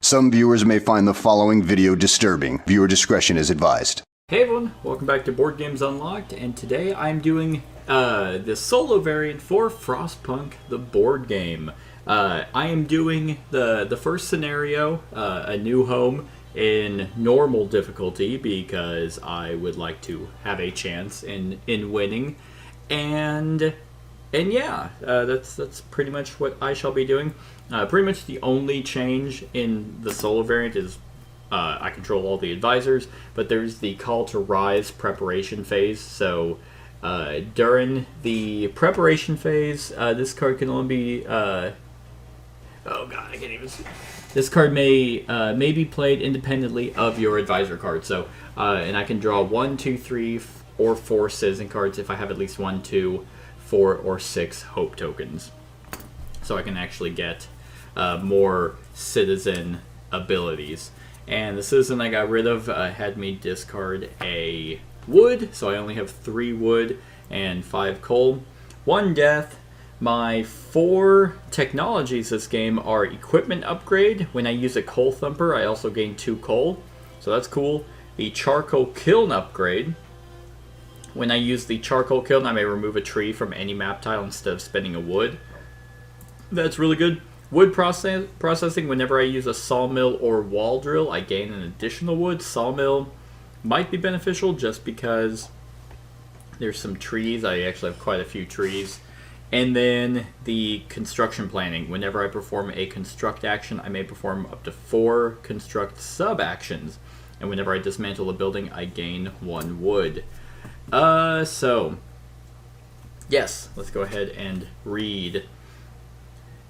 Some viewers may find the following video disturbing. Viewer discretion is advised. Hey everyone, welcome back to Board Games Unlocked, and today I'm doing the solo variant for Frostpunk, the board game. I am doing the first scenario, a new home, in normal difficulty because I would like to have a chance in winning, and yeah, that's pretty much what I shall be doing. Pretty much the only change in the solo variant is I control all the advisors, but there's the call to rise preparation phase. So during the preparation phase, this card can only be oh god, I can't even see. This card may be played independently of your advisor card. So and I can draw 1, 2, 3, or 4 citizen cards if I have at least 1, 2, 4, or 6 hope tokens. So I can actually get more citizen abilities. And the citizen I got rid of had me discard a wood, so I only have 3 wood and 5 coal. 1 death. My 4 technologies this game are equipment upgrade. When I use a coal thumper, I also gain 2 coal, so that's cool. The charcoal kiln upgrade. When I use the charcoal kiln, I may remove a tree from any map tile instead of spending a wood. That's really good. Wood processing, whenever I use a sawmill or wall drill, I gain an additional wood. Sawmill might be beneficial just because there's some trees. I actually have quite a few trees. And then the construction planning. Whenever I perform a construct action, I may perform up to 4 construct sub-actions. And whenever I dismantle a building, I gain 1 wood. So, yes, let's go ahead and read.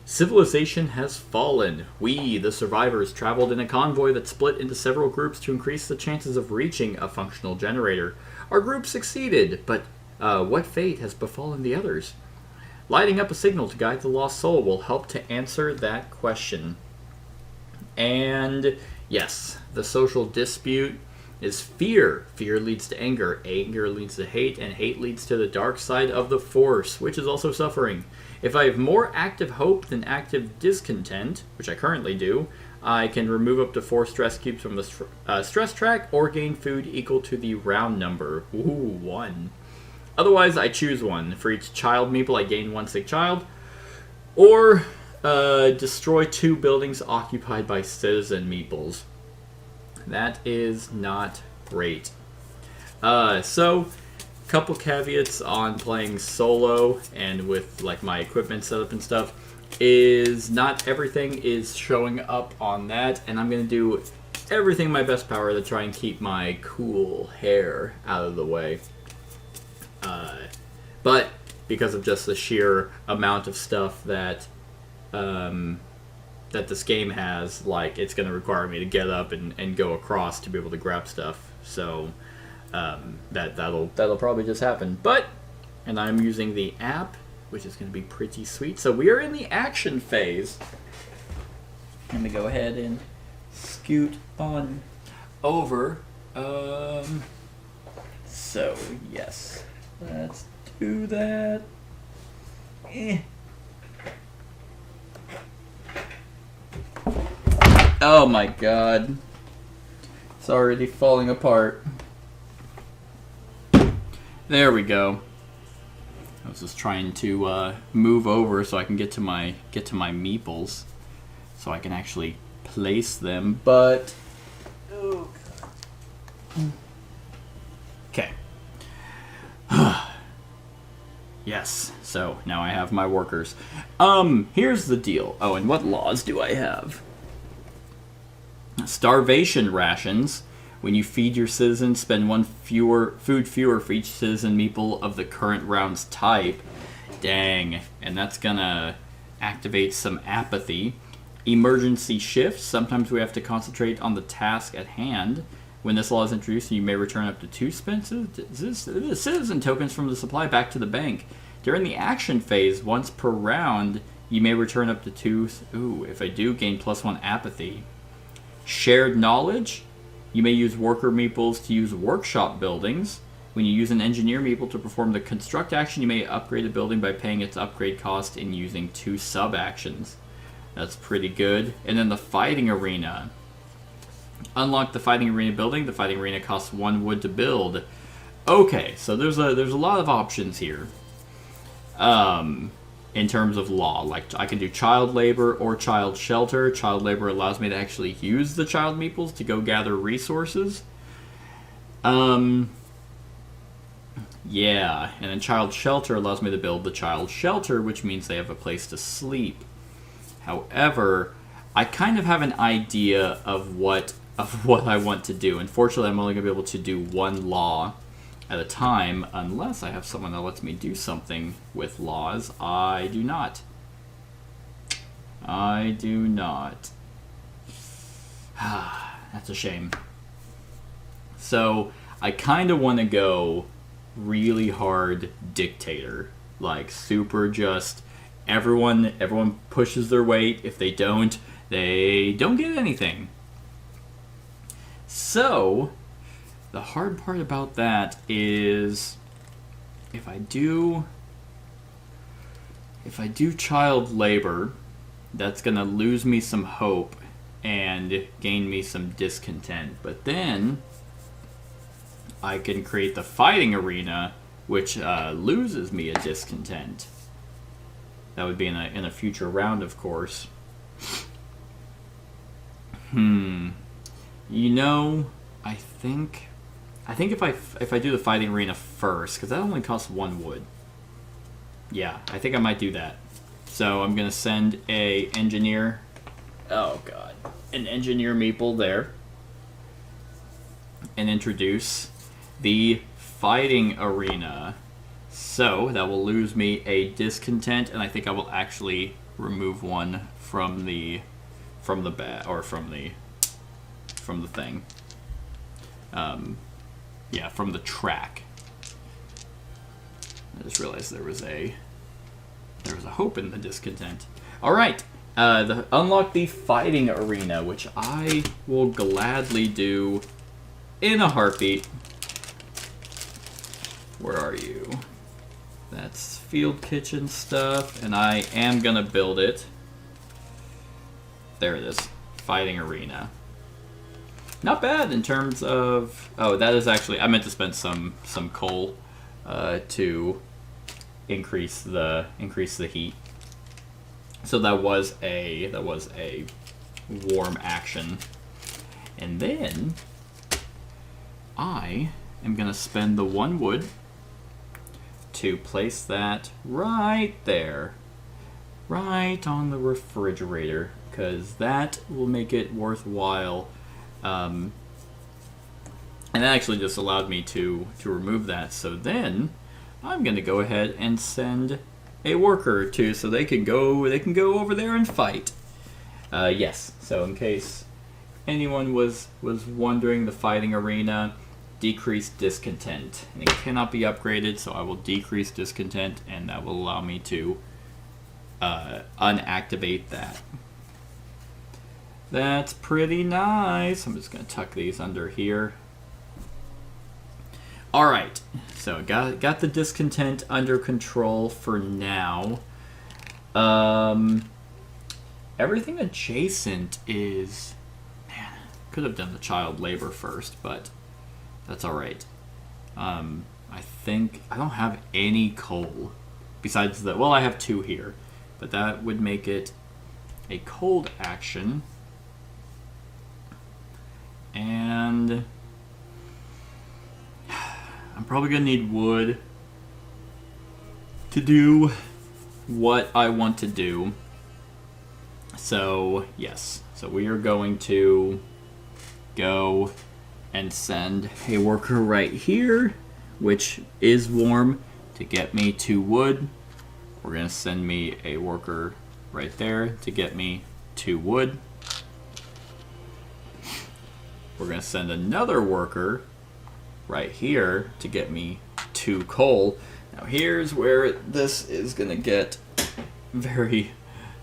Civilization has fallen. We, the survivors, traveled in a convoy that split into several groups to increase the chances of reaching a functional generator. Our group succeeded, but what fate has befallen the others? Lighting up a signal to guide the lost soul will help to answer that question. And yes, the social dispute is fear. Fear leads to anger. Anger leads to hate, and hate leads to the dark side of the force, which is also suffering. If I have more active hope than active discontent, which I currently do, I can remove up to 4 stress cubes from the stress track or gain food equal to the round number. Ooh, 1. Otherwise, I choose 1. For each child meeple, I gain 1 sick child. Or destroy 2 buildings occupied by citizen meeples. That is not great. So, couple caveats on playing solo and with like my equipment setup and stuff is not everything is showing up on that, and I'm going to do everything in my best power to try and keep my cool hair out of the way. But because of just the sheer amount of stuff that that this game has, like, it's going to require me to get up and go across to be able to grab stuff. So that'll probably just happen. And I'm using the app, which is going to be pretty sweet. So we are in the action phase. Let me go ahead and scoot on over. So yes, let's do that. Oh my god. It's already falling apart. There we go. I was just trying to move over so I can get to my meeples, so I can actually place them. But oh god. Okay. Yes. So now I have my workers. Here's the deal. Oh, and what laws do I have? Starvation rations. When you feed your citizens, spend 1 food fewer for each citizen meeple of the current round's type. Dang. And that's gonna activate some apathy. Emergency shifts. Sometimes we have to concentrate on the task at hand. When this law is introduced, you may return up to 2 citizen tokens from the supply back to the bank. During the action phase, once per round, you may return up to 2. Ooh, if I do, gain +1 apathy. Shared knowledge. You may use worker meeples to use workshop buildings. When you use an engineer meeple to perform the construct action, you may upgrade a building by paying its upgrade cost and using 2 sub-actions. That's pretty good. And then the fighting arena. Unlock the fighting arena building. The fighting arena costs 1 wood to build. Okay, so there's a lot of options here. In terms of law, like I can do child labor or child shelter. Child labor allows me to actually use the child meeples to go gather resources. Yeah, and then child shelter allows me to build the child shelter, which means they have a place to sleep. However, I kind of have an idea of what I want to do. Unfortunately, I'm only going to be able to do 1 law at a time, unless I have someone that lets me do something with laws. I do not. I do not. That's a shame. So, I kind of want to go really hard dictator. Like, super just, everyone pushes their weight. If they don't get anything. So, the hard part about that is if I do child labor, that's going to lose me some hope and gain me some discontent. But then I can create the fighting arena, which loses me a discontent. That would be in a future round, of course. You know, I think if I do the fighting arena first, because that only costs 1 wood. Yeah, I think I might do that. So I'm gonna send a engineer. Oh god, an engineer meeple there, and introduce the fighting arena. So that will lose me a discontent, and I think I will actually remove one from the thing. Yeah, from the track. I just realized there was a hope in the discontent. All right, unlock the fighting arena, which I will gladly do in a heartbeat. Where are you? That's field kitchen stuff, and I am gonna build it. There it is, fighting arena. Not bad in terms of... Oh, that is actually... I meant to spend some coal to increase the heat. So that was a warm action. And then I am going to spend the 1 wood to place that right there. Right on the refrigerator. Because that will make it worthwhile. And that actually just allowed me to remove that. So then I'm going to go ahead and send a worker to, so they can go over there and fight. Yes. So in case anyone was wondering, the fighting arena, decreased discontent, and it cannot be upgraded. So I will decrease discontent, and that will allow me to unactivate that. That's pretty nice. I'm just going to tuck these under here. Alright, so got the discontent under control for now. Everything adjacent is... Man, could have done the child labor first, but that's alright. I think I don't have any coal. Besides the... Well, I have 2 here, but that would make it a cold action. And I'm probably going to need wood to do what I want to do. So, yes. So we are going to go and send a worker right here, which is warm, to get me 2 wood. We're going to send me a worker right there to get me 2 wood. We're going to send another worker right here to get me 2 coal. Now here's where this is going to get very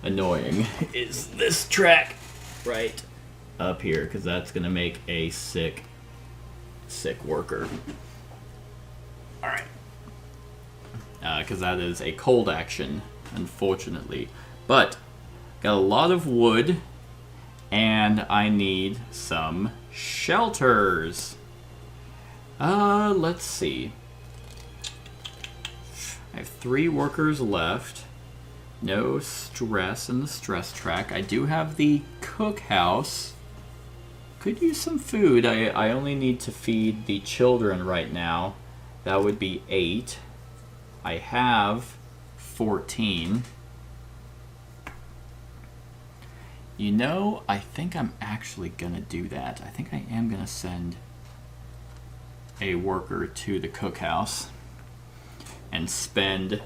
annoying, is this track right up here, because that's going to make a sick worker. Alright. Because that is a cold action, unfortunately. But Got a lot of wood, and I need some shelters. Let's see. I have 3 workers left. No stress in the stress track. I do have the cookhouse. Could use some food. I only need to feed the children right now. That would be 8. I have 14. You know, I think I'm actually gonna do that. I think I am gonna send a worker to the cookhouse and spend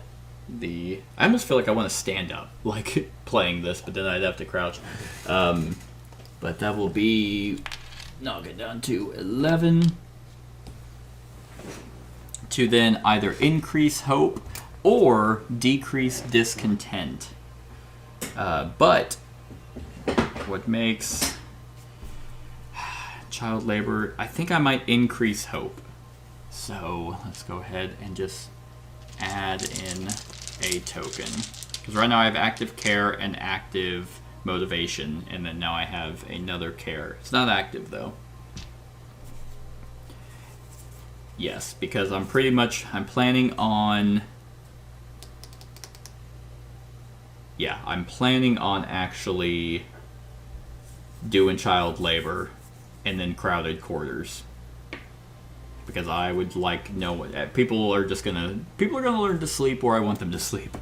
the... I almost feel like I want to stand up, like, playing this, but then I'd have to crouch. But that will be... knock it down to 11. To then either increase hope or decrease discontent. But what makes child labor... I think I might increase hope. So let's go ahead and just add in a token. Because right now I have active care and active motivation, and then now I have another care. It's not active though. Yes, because I'm planning on... yeah, I'm planning on actually doing child labor and then crowded quarters. Because I would like know what people are gonna learn to sleep where I want them to sleep.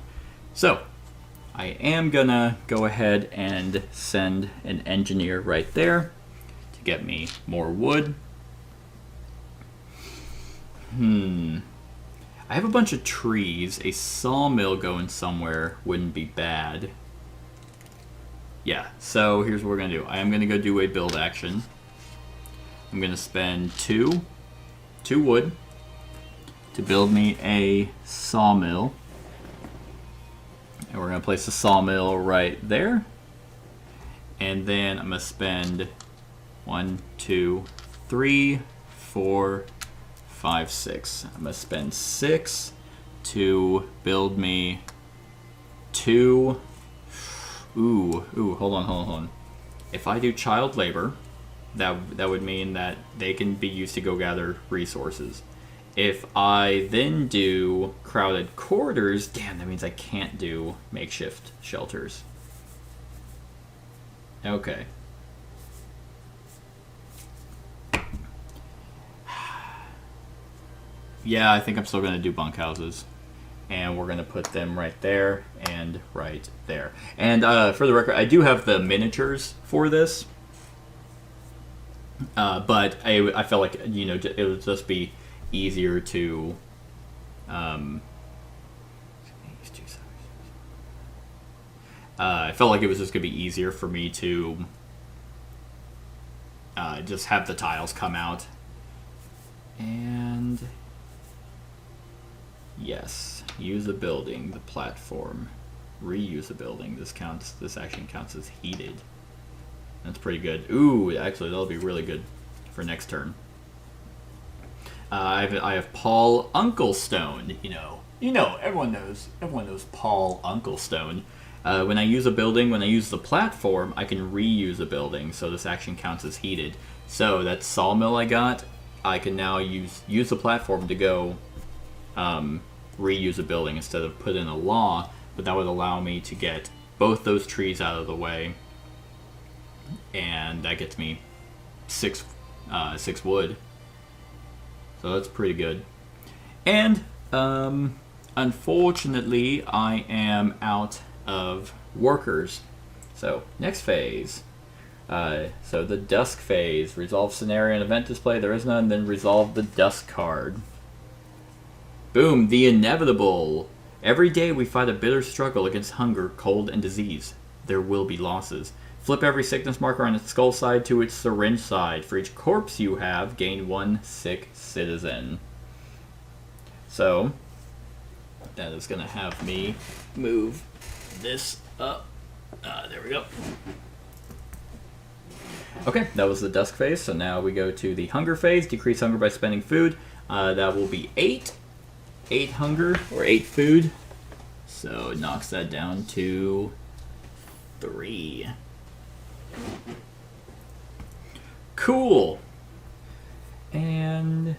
So I am gonna go ahead and send an engineer right there to get me more wood. I have a bunch of trees. A sawmill going somewhere wouldn't be bad. Yeah, so here's what we're gonna do. I am gonna go do a build action. I'm gonna spend 2 wood to build me a sawmill. And we're going to place the sawmill right there. And then I'm going to spend 1, 2, 3, 4, 5, 6. I'm going to spend 6 to build me 2. Hold on. If I do child labor, that would mean that they can be used to go gather resources. If I then do crowded quarters, damn, that means I can't do makeshift shelters. Okay. Yeah, I think I'm still going to do bunkhouses. And we're going to put them right there and right there. And for the record, I do have the miniatures for this. But I felt like, you know, it would just be easier to I felt like it was just going to be easier for me to just have the tiles come out. And yes, use a building, the platform, reuse a building. This action counts as heated. That's pretty good. Ooh, actually, that'll be really good for next turn. I have Paul Unklestone. You know, everyone knows Paul Unklestone. When I use a building, when I use the platform, I can reuse a building. So this action counts as heated. So that sawmill I got, I can now use the platform to go reuse a building instead of put in a law. But that would allow me to get both those trees out of the way. And that gets me 6 wood. So that's pretty good. And unfortunately, I am out of workers. So next phase. So the Dusk phase. Resolve scenario and event display. There is none. Then resolve the Dusk card. Boom. The inevitable. Every day we fight a bitter struggle against hunger, cold, and disease. There will be losses. Flip every sickness marker on its skull side to its syringe side. For each corpse you have, gain 1 sick citizen. So, that is going to have me move this up. There we go. Okay, that was the Dusk phase. So now we go to the Hunger phase. Decrease hunger by spending food. That will be 8. 8 hunger, or 8 food. So it knocks that down to 3. Cool. And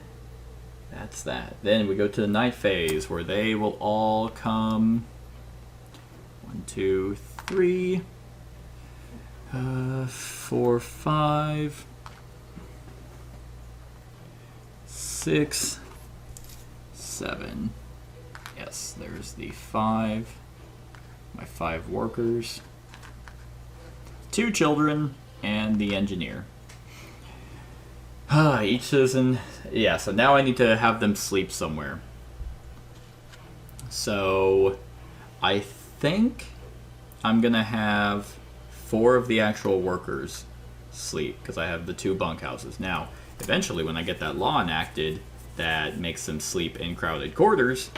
that's that. Then we go to the night phase where they will all come. 1, 2, 3, 4, 5, 6, 7. Yes, there's the 5. My 5 workers. 2 children and the engineer. Each citizen. Yeah, so now I need to have them sleep somewhere. So I think I'm gonna have 4 of the actual workers sleep because I have the 2 bunkhouses. Now, eventually, when I get that law enacted that makes them sleep in crowded quarters,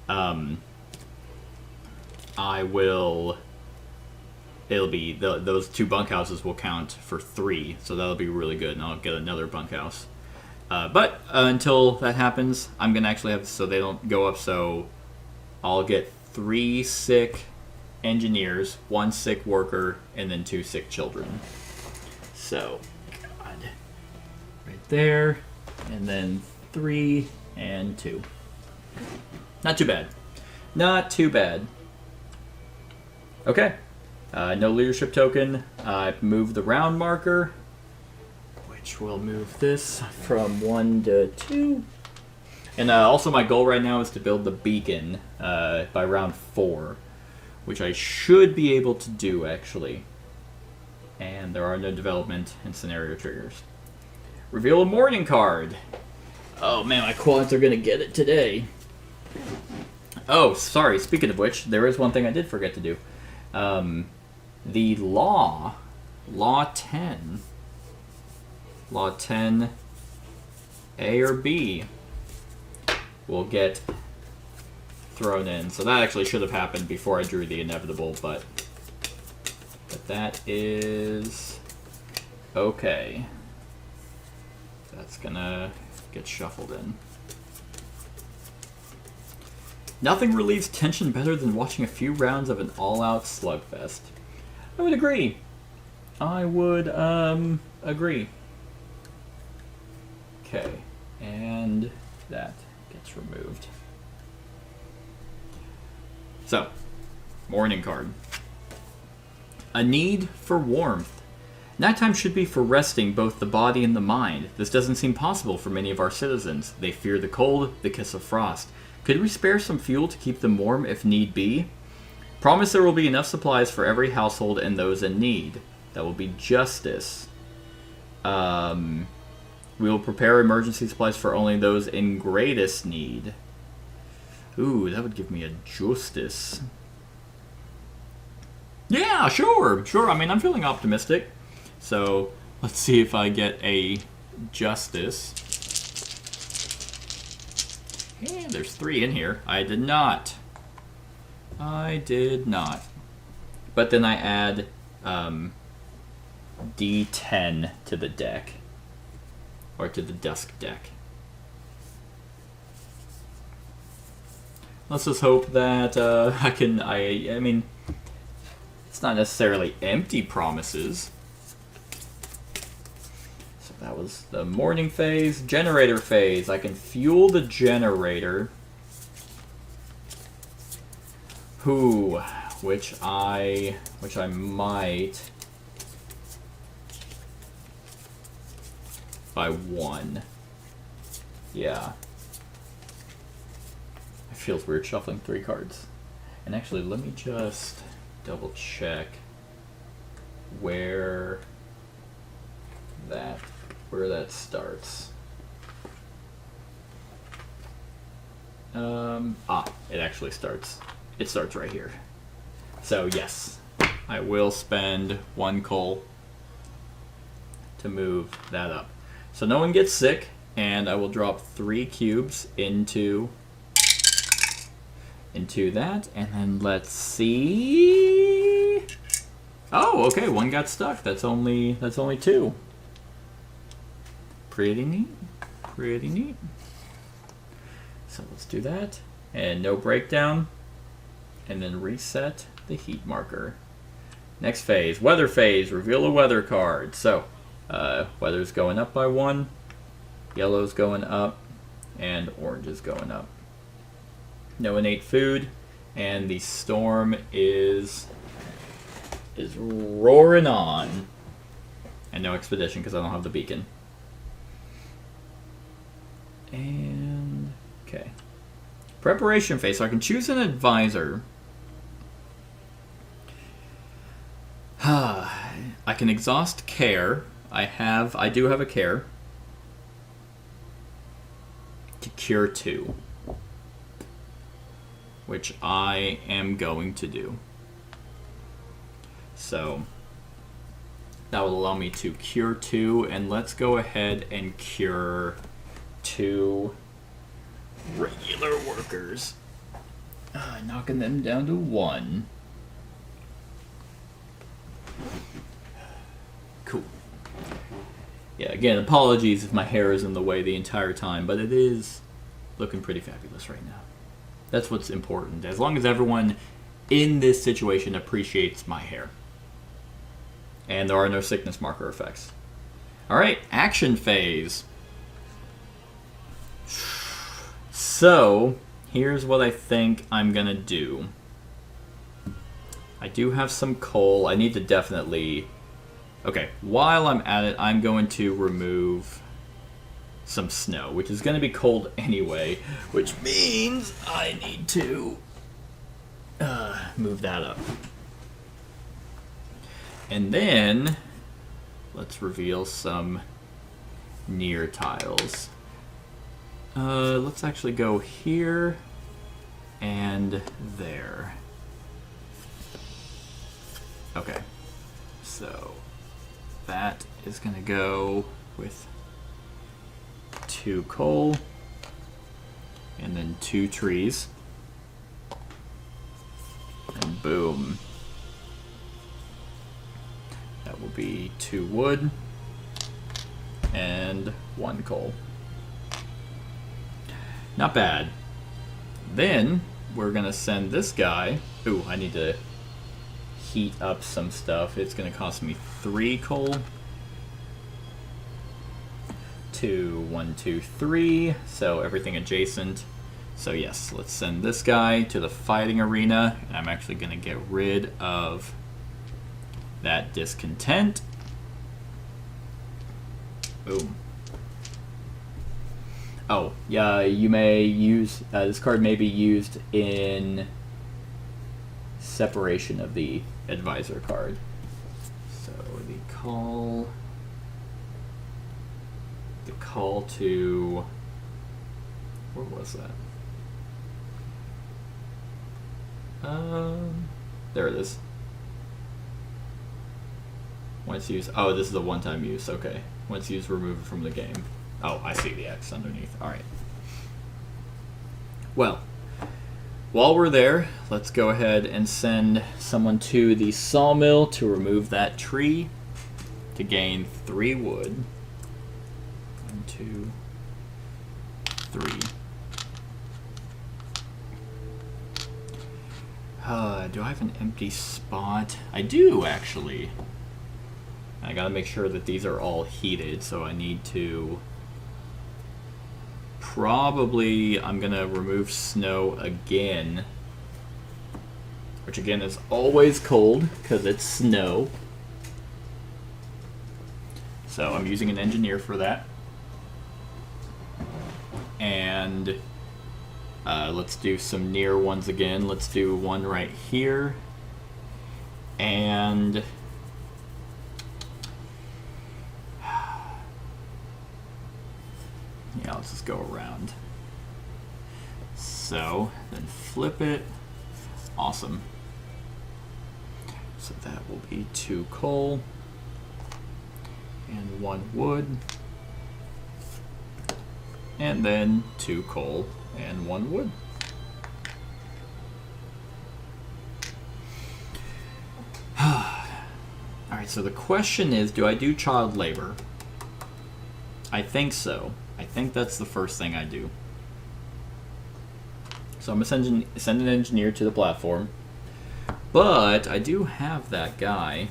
I will. It'll be those 2 bunkhouses will count for 3, so that'll be really good, and I'll get another bunkhouse. But until that happens, I'm gonna actually have so they don't go up. So I'll get 3 sick engineers, 1 sick worker, and then 2 sick children. So, God, right there, and then 3 and 2. Not too bad. Not too bad. Okay. No leadership token. I moved the round marker, which will move this from 1 to 2. And also my goal right now is to build the beacon by round 4, which I should be able to do, actually. And there are no development and scenario triggers. Reveal a morning card. Oh man, my quads are going to get it today. Oh, sorry, speaking of which, there is one thing I did forget to do. The Law 10, A or B, will get thrown in. So that actually should have happened before I drew the inevitable, but that is okay. That's gonna get shuffled in. Nothing relieves tension better than watching a few rounds of an all-out slugfest. I would agree. I would agree. Okay, and that gets removed. So, morning card. A need for warmth. Nighttime should be for resting both the body and the mind. This doesn't seem possible for many of our citizens. They fear the cold, the kiss of frost. Could we spare some fuel to keep them warm if need be? Promise there will be enough supplies for every household and those in need. That will be justice. We will prepare emergency supplies for only those in greatest need. Ooh, that would give me a justice. Yeah, sure. I mean, I'm feeling optimistic. So, let's see if I get a justice. Yeah, there's 3 in here. I did not. But then I add D10 to the deck. Or to the Dusk deck. Let's just hope that I mean, it's not necessarily empty promises. So that was the morning phase. Generator phase. I can fuel the generator. Which I might by 1. Yeah. It feels weird shuffling 3 cards. And actually, let me just double check where that starts. It actually starts. It starts right here. So yes, I will spend 1 coal to move that up. So no one gets sick, and I will drop 3 cubes into that, and then let's see. Oh, okay, 1 got stuck. That's only 2. Pretty neat. So let's do that, and no breakdown, and then reset the heat marker. Next phase, weather phase. Reveal a weather card. So, weather's going up by 1, yellow's going up, and orange is going up. No innate food, and the storm is roaring on. And no expedition because I don't have the beacon. And okay. Preparation phase. So I can choose an advisor. I can exhaust care. I do have a care to cure 2, which I am going to do. So that will allow me to cure 2, and let's go ahead and cure 2 regular workers, knocking them down to 1. Cool. Yeah, again, apologies if my hair is in the way the entire time, but it is looking pretty fabulous right now. That's what's important. As long as everyone in this situation appreciates my hair. And there are no sickness marker effects. Alright, action phase. So, here's what I think I'm gonna do. I do have some coal. I need to definitely... Okay, while I'm at it, I'm going to remove some snow, which is going to be cold anyway, which means I need to move that up. And then, let's reveal some near tiles. Let's actually go here and there. Okay, so that is going to go with 2 coal and then 2 trees. And boom. That will be 2 wood and 1 coal. Not bad. Then we're going to send this guy. Ooh, I need to heat up some stuff. It's going to cost me 3 coal. 2, 1, 2, 3. So everything adjacent. So yes, let's send this guy to the fighting arena. And I'm actually going to get rid of that discontent. Boom. Oh, yeah, you may use... this card may be used in separation of the advisor card. So the call to... Where was that? There it is. Once used... Oh, this is a one-time use. Okay. Once used, remove it from the game. Oh, I see the X underneath. Alright. Well, while we're there, let's go ahead and send someone to the sawmill to remove that tree to gain 3 wood. 1, 2, 3. Do I have an empty spot? I do, actually. I gotta make sure that these are all heated, so I need to... Probably I'm gonna remove snow again. Which again is always cold, because it's snow. So I'm using an engineer for that. And let's do some near ones again. Let's do one right here. And... yeah, let's just go around. So, then flip it. Awesome. So that will be 2 coal and 1 wood. And then 2 coal and 1 wood. Alright, so the question is, do I do child labor? I think so. I think that's the first thing I do. So I'm going to send an engineer to the platform. But I do have that guy.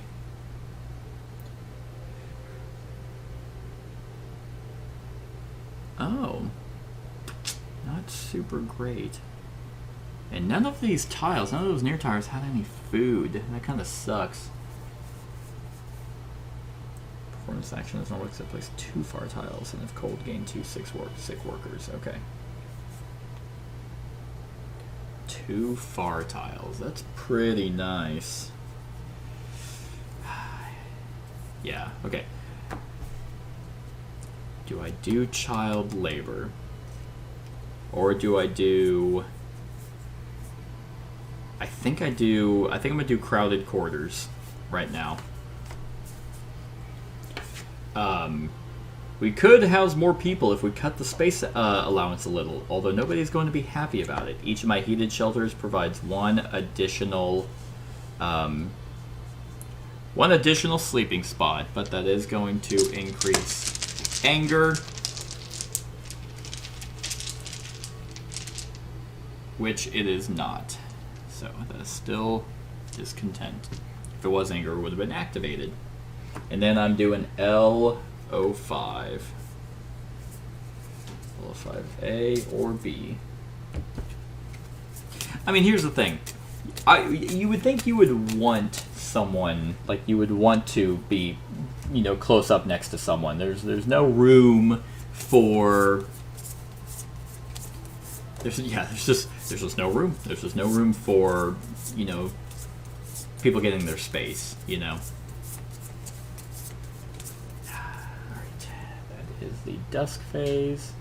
Oh. Not super great. And none of these tiles, none of those near tires had any food. That kind of sucks. Performance action does not work except place 2 far tiles, and if cold, gain 2 sick workers. Okay. 2 far tiles. That's pretty nice. Yeah, okay. Do I do child labor? Or do I do... I think I'm gonna do crowded quarters right now. We could house more people if we cut the space allowance a little, although nobody's going to be happy about it. Each of my heated shelters provides one additional sleeping spot, but that is going to increase anger, which it is not. So that is still discontent. If it was anger, it would have been activated. And then I'm doing L05. L05A or B. I mean, here's the thing. You would think you would want someone, like you would want to be, close up next to someone. There's no room for... There's just no room. There's just no room for, people getting their space, Alright, that is the Dusk phase.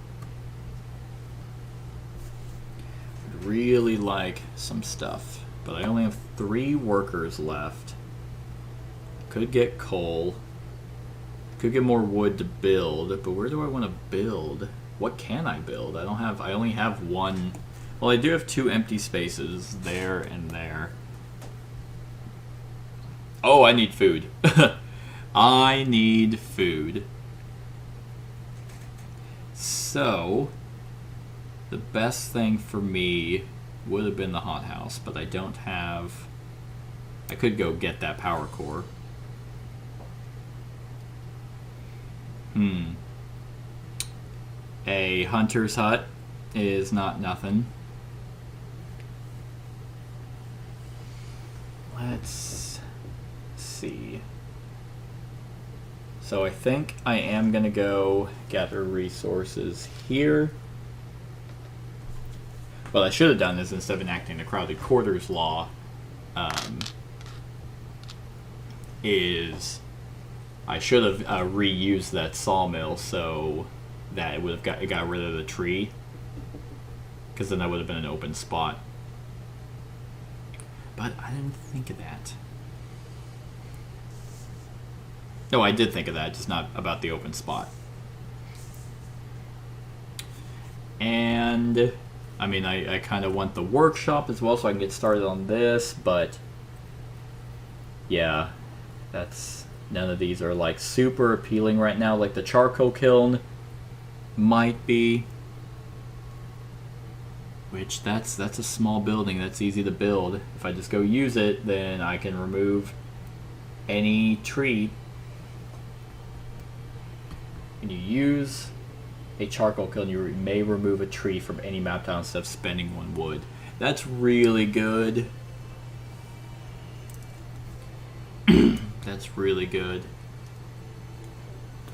I'd really like some stuff, but I only have 3 workers left. Could get coal. Could get more wood to build, but where do I want to build? What can I build? I only have 1. Well, I do have 2 empty spaces there and there. Oh, I need food. I need food. So, the best thing for me would have been the hothouse, but I don't have... I could go get that power core. A hunter's hut is not nothing. Let's see. So I think I am going to go gather resources here. What I should have done is, instead of enacting the crowded quarters law, is I should have reused that sawmill so that it would have got rid of the tree, because then that would have been an open spot. But I didn't think of that. No, I did think of that, just not about the open spot. And I mean, I kind of want the workshop as well so I can get started on this, but yeah, none of these are like super appealing right now. Like the charcoal kiln might be, which that's a small building that's easy to build. If I just go use it, then I can remove any tree. When you use a charcoal kiln, you may remove a tree from any map tile instead of spending 1 wood. That's really good. That's really good.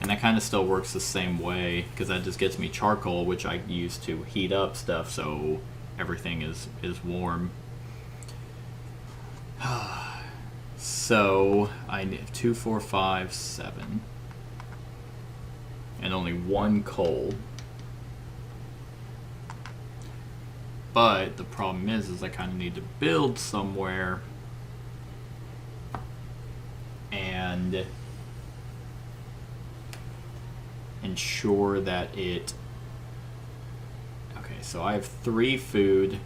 And that kind of still works the same way, because that just gets me charcoal, which I use to heat up stuff, so everything is warm. So I need 2, 4, 5, 7. And only 1 coal. But the problem is I kind of need to build somewhere and ensure that it... Okay, so I have 3 food.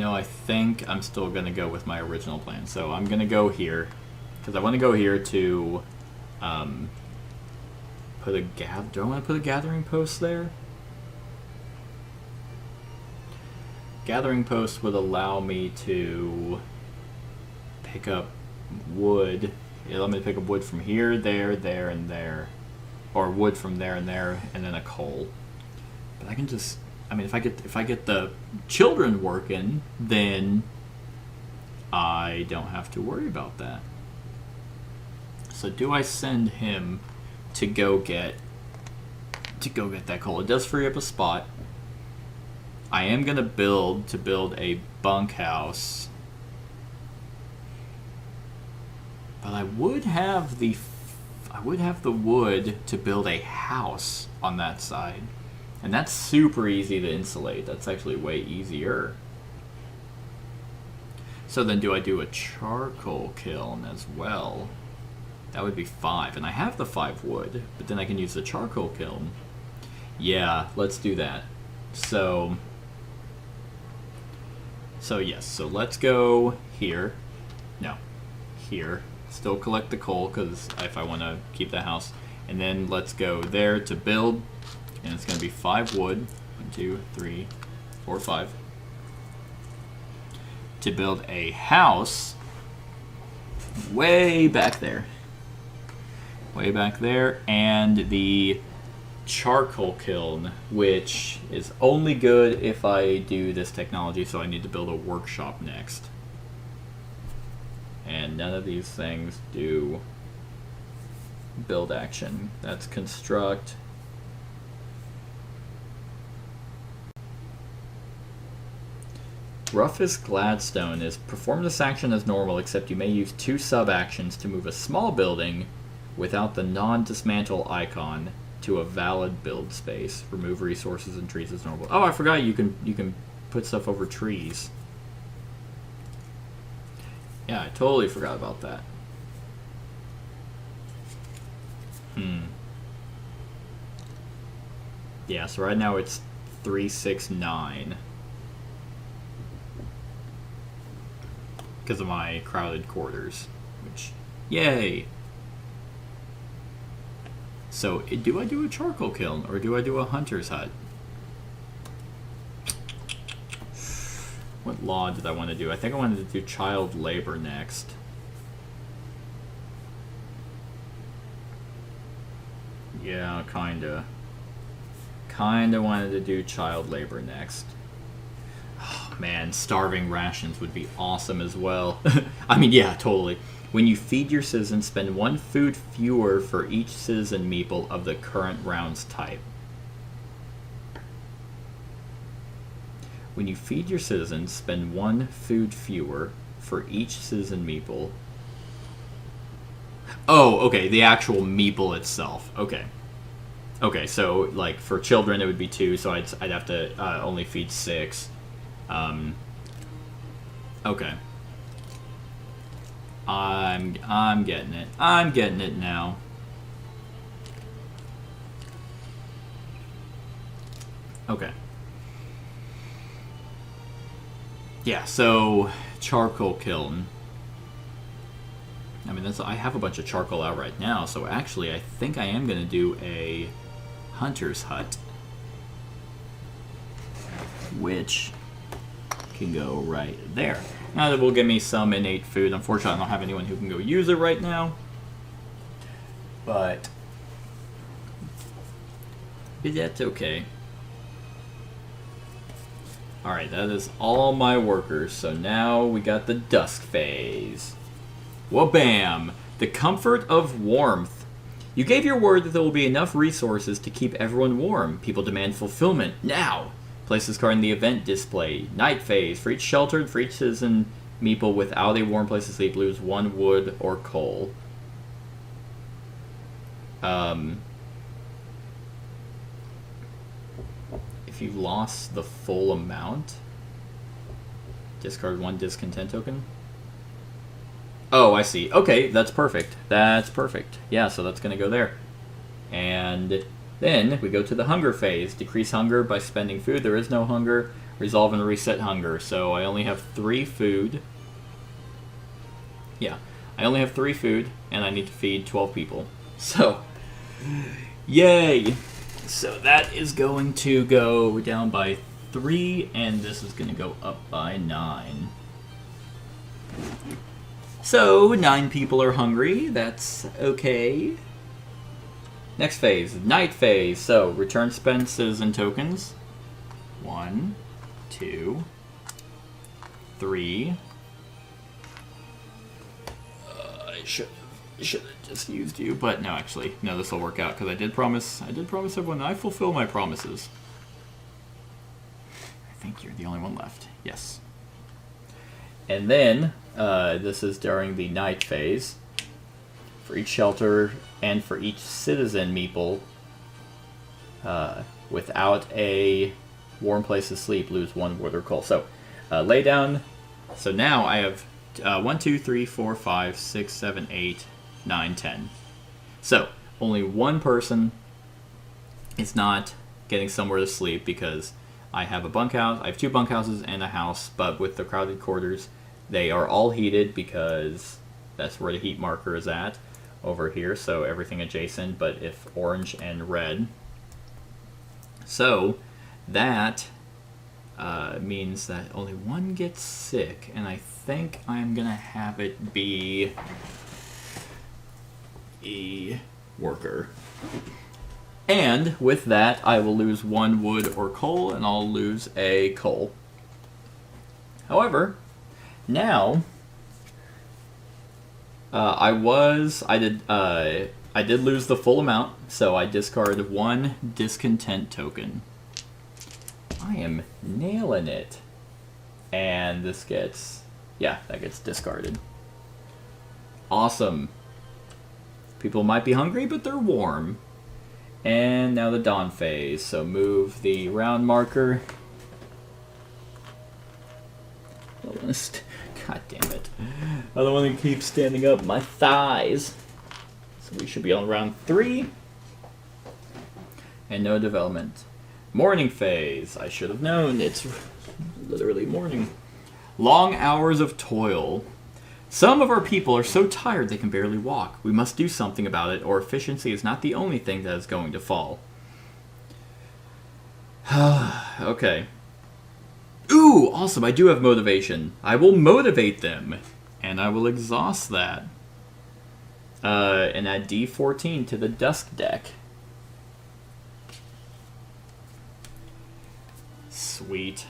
I think I'm still going to go with my original plan. So I'm going to go here, because I want to go here to put a do I want to put a gathering post there? gathering post would allow me to pick up wood. It allowed me to pick up wood from here, there, there, and there. Or wood from there and there, and then a coal. But I can just... I mean, if I get the children working, then I don't have to worry about that. So do I send him to go get that coal? It does free up a spot. I am gonna build a bunkhouse, but I would have the wood to build a house on that side. And that's super easy to insulate. That's actually way easier. So then do I do a charcoal kiln as well? That would be 5. And I have the 5 wood, but then I can use the charcoal kiln. Yeah, let's do that. So yes, so let's go here. No, here. Still collect the coal, because if I want to keep the house. And then let's go there to build. And it's going to be 5 wood. 1, 2, 3, 4, 5. To build a house way back there. Way back there. And the charcoal kiln, which is only good if I do this technology, so I need to build a workshop next. And none of these things do build action. That's construct. Roughest Gladstone is perform this action as normal, except you may use 2 sub-actions to move a small building without the non-dismantle icon to a valid build space. Remove resources and trees as normal. Oh, I forgot you can put stuff over trees. Yeah, I totally forgot about that. Yeah, so right now it's 369. Because of my crowded quarters, which, yay! So, do I do a charcoal kiln, or do I do a hunter's hut? What law did I want to do? I think I wanted to do child labor next. Yeah, kinda. Kinda wanted to do child labor next. Oh, man, starving rations would be awesome as well. I mean, yeah, totally. When you feed your citizens, spend 1 food fewer for each citizen meeple of the current round's type. When you feed your citizens, spend 1 food fewer for each citizen meeple. Oh, okay, the actual meeple itself. Okay. Okay, so, like, for children it would be 2, so I'd have to only feed 6. Okay. I'm getting it. I'm getting it now. Okay. Yeah, so charcoal kiln. I mean, I have a bunch of charcoal out right now, so actually I think I am going to do a hunter's hut, which can go right there. Now that will give me some innate food. Unfortunately, I don't have anyone who can go use it right now. But that's okay. Alright, that is all my workers. So now we got the Dusk phase. Wha-bam! The comfort of warmth. You gave your word that there will be enough resources to keep everyone warm. People demand fulfillment now. Place this card in the event display. Night phase. For each sheltered, for each citizen meeple without a warm place to sleep, lose 1 wood or coal. If you lost the full amount, discard 1 discontent token. Oh, I see. Okay, that's perfect. That's perfect. Yeah, so that's going to go there. And then we go to the hunger phase. Decrease hunger by spending food. There is no hunger. Resolve and reset hunger. So I only have 3 food. Yeah, I only have 3 food, and I need to feed 12 people. So, yay! So that is going to go down by 3, and this is going to go up by 9. So, 9 people are hungry. That's okay. Next phase, night phase. So, return spent citizen tokens. 1, 2, 3. I should have just used you, but no, actually, no, this will work out because I did promise everyone I fulfill my promises. I think you're the only one left. Yes. And then this is during the night phase. For each shelter and for each citizen meeple, without a warm place to sleep, lose 1 wood or coal. So, lay down. So now I have 1, 2, 3, 4, 5, 6, 7, 8, 9, 10. So, only one person is not getting somewhere to sleep because I have a bunkhouse. I have 2 bunkhouses and a house, but with the crowded quarters, they are all heated because that's where the heat marker is at over here. So everything adjacent, but if orange and red. So that means that only one gets sick, and I think I'm gonna have it be a worker. And with that, I will lose 1 wood or coal, and I'll lose a coal. However, now I did lose the full amount, so I discarded 1 discontent token. I am nailing it. And this gets, yeah, that gets discarded. Awesome. People might be hungry, but they're warm. And now the dawn phase. So move the round marker. God damn it. I don't want to keep standing up my thighs. So we should be on round 3. And no development. Morning phase. I should have known. It's literally morning. Long hours of toil. Some of our people are so tired they can barely walk. We must do something about it, or efficiency is not the only thing that is going to fall. Okay. Ooh, awesome. I do have motivation. I will motivate them, and I will exhaust that. And add D14 to the Dusk deck. Sweet.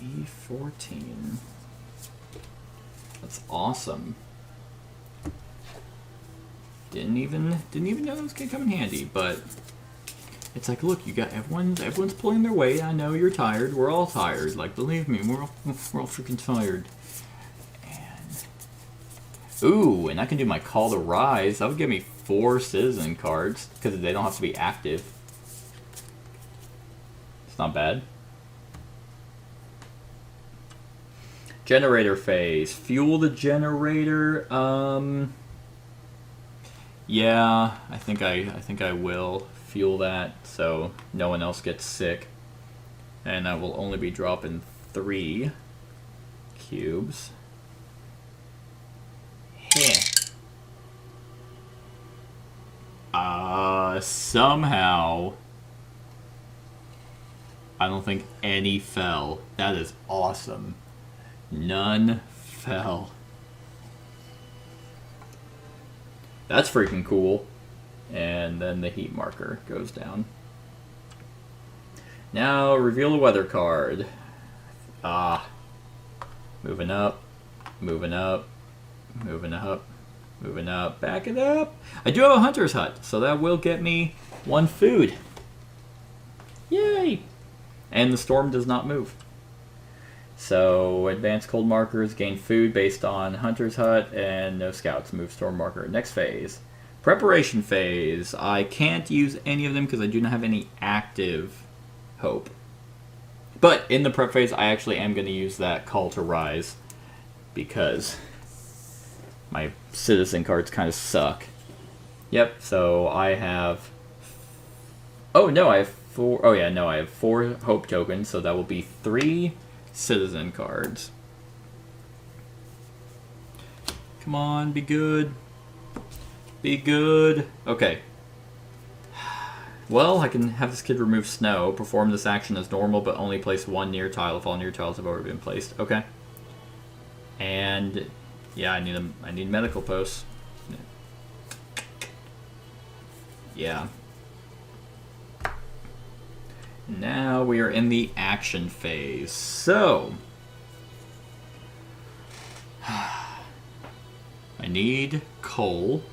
D14. That's awesome. Didn't even know this could come in handy, but it's like, look, you got everyone's pulling their weight. I know you're tired. We're all tired. Like, believe me, we're all freaking tired. And ooh, and I can do my call to rise. That would give me 4 citizen cards because they don't have to be active. It's not bad. Generator phase. Fuel the generator. Yeah, I think I will fuel that so no one else gets sick. And I will only be dropping 3 cubes. Somehow I don't think any fell. That is awesome. None fell. That's freaking cool. And then the heat marker goes down. Now reveal a weather card. Moving up, moving up, moving up, moving up, back it up. I do have a hunter's hut, so that will get me 1 food. Yay! And the storm does not move. So, advanced cold markers gain food based on Hunter's Hut, and no scouts move storm marker. Next phase. Preparation phase. I can't use any of them because I do not have any active hope. But in the prep phase, I actually am going to use that call to rise because my citizen cards kind of suck. Yep, so I have... Oh, no, I have 4... Oh, yeah, no, I have 4 hope tokens, so that will be 3... citizen cards. Come on, be good. Be good. Okay. Well, I can have this kid remove snow. Perform this action as normal, but only place one near tile if all near tiles have already been placed. Okay. And yeah, I need medical posts. Yeah. Now we are in the action phase. So I need coal.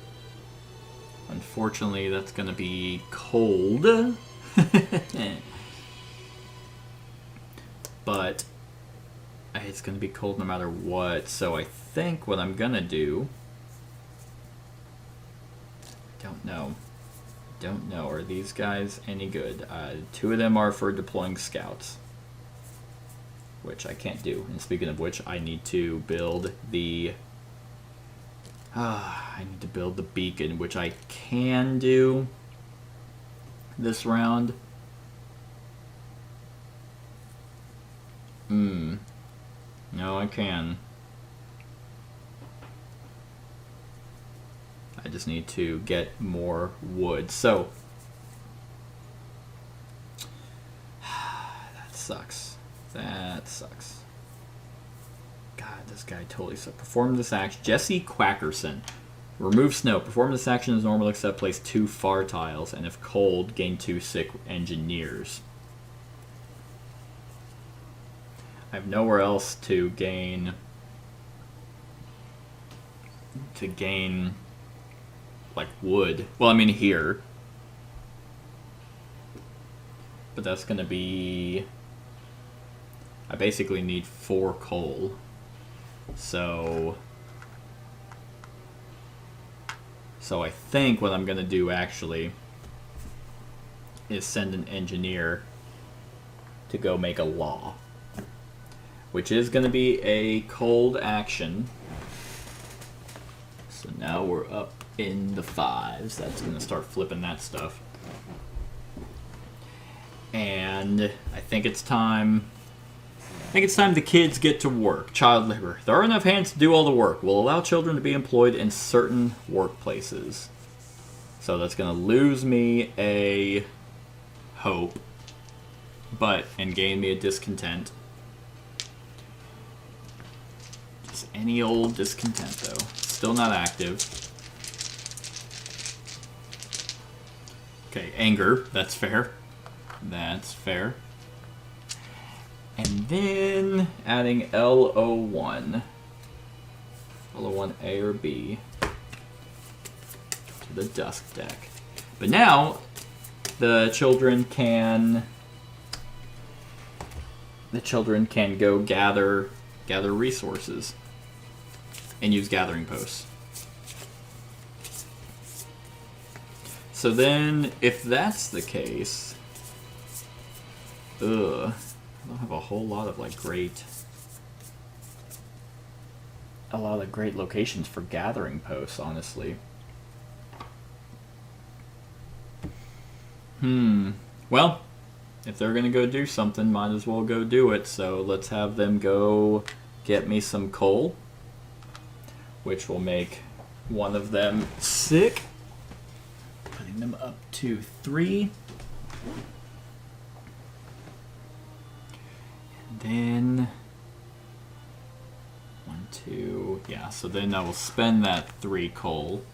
Unfortunately, that's going to be cold. But it's going to be cold no matter what. So I think what I'm going to do... Don't know. Are these guys any good? 2 of them are for deploying scouts, which I can't do. And speaking of which, I need to build the... I need to build the beacon, which I can do this round. No, I can. I just need to get more wood. So, that sucks. That sucks. God, this guy totally sucks. Perform this action. Jesse Quackerson. Remove snow. Perform this action as normal except place 2 far tiles, and if cold, gain 2 sick engineers. I have nowhere else to gain like wood. Well, I mean here. But that's gonna be... I basically need 4 coal. So I think what I'm gonna do actually is send an engineer to go make a law, which is gonna be a cold action. So now we're up in the 5s. That's gonna start flipping that stuff. And I think it's time the kids get to work. Child labor. There are enough hands to do all the work. We'll allow children to be employed in certain workplaces. So that's going to lose me a hope, and gain me a discontent. Just any old discontent, though. Still not active. Okay, anger. That's fair. That's fair. And then adding LO1. LO1 A or B to the Dusk deck. But now the children can go gather resources and use gathering posts. So then if that's the case, I don't have a whole lot of great locations for gathering posts, honestly. Well, if they're gonna go do something, might as well go do it. So let's have them go get me some coal, which will make one of them sick. Putting them up to 3. Then 1, 2, yeah, so then I will spend that 3 coal.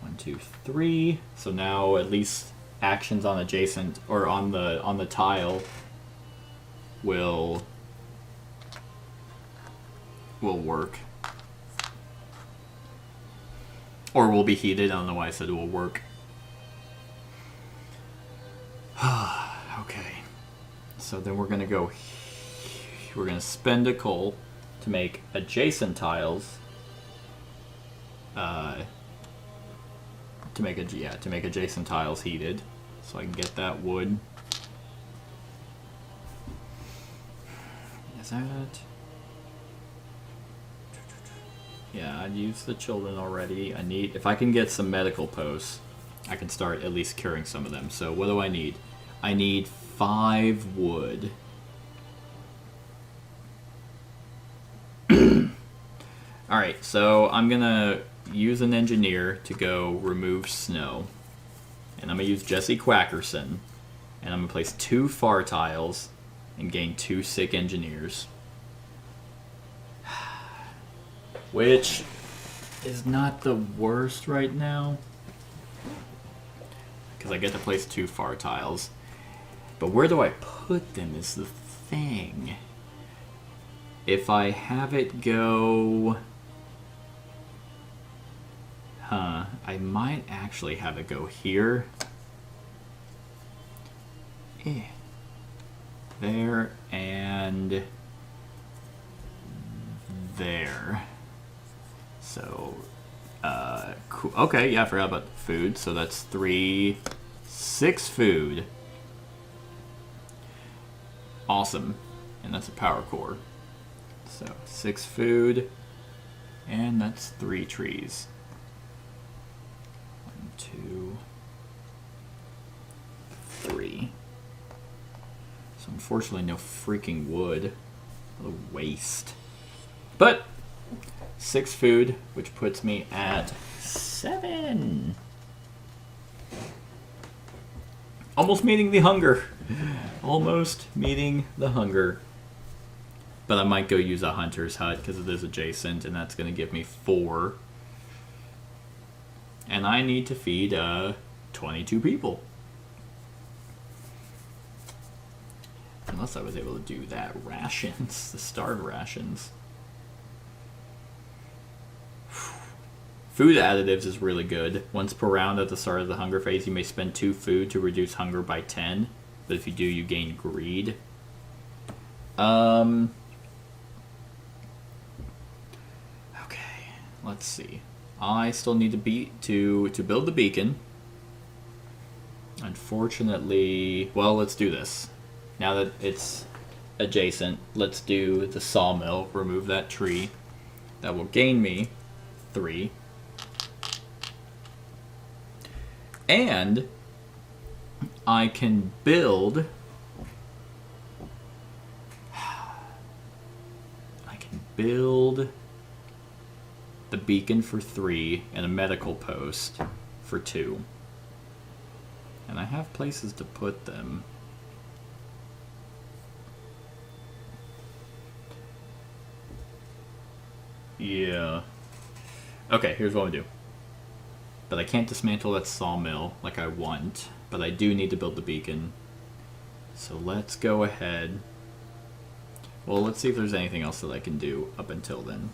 1, 2, 3. So now at least actions on adjacent or on the tile will work. Or will be heated. I don't know why I said it will work. Okay. So then we're going to spend a coal to make adjacent tiles. To make adjacent tiles heated. So I can get that wood. Is that it? Yeah, I'd used the children already. If I can get some medical posts, I can start at least curing some of them. So what do I need? I need 5 wood. Alright, so I'm gonna use an engineer to go remove snow. And I'm going to use Jesse Quackerson. And I'm going to place 2 far tiles and gain 2 sick engineers. Which is not the worst right now. Because I get to place 2 far tiles. But where do I put them is the thing. If I have it go... I might actually have it go here. There and there. So, cool. Okay, yeah, I forgot about the food. So that's 3, 6 food. Awesome. And that's a power core. So 6 food, and that's 3 trees. 1, 2, 3. So unfortunately, no freaking wood. What a waste. But 6 food, which puts me at 7. Almost meeting the hunger. Almost meeting the hunger. But I might go use a hunter's hut because it is adjacent, and that's going to give me 4. And I need to feed 22 people. Unless I was able to do that. Rations. The starved rations. Food additives is really good. Once per round at the start of the hunger phase, you may spend 2 food to reduce hunger by 10. But if you do, you gain greed. Let's see. I still need to build the beacon. Unfortunately, well, let's do this. Now that it's adjacent, let's do the sawmill. Remove that tree. That will gain me 3. And I can build... the beacon for 3 and a medical post for 2. And I have places to put them. Yeah. Okay, here's what I'm gonna do. But I can't dismantle that sawmill like I want. But I do need to build the beacon. So let's go ahead. Well, let's see if there's anything else that I can do up until then.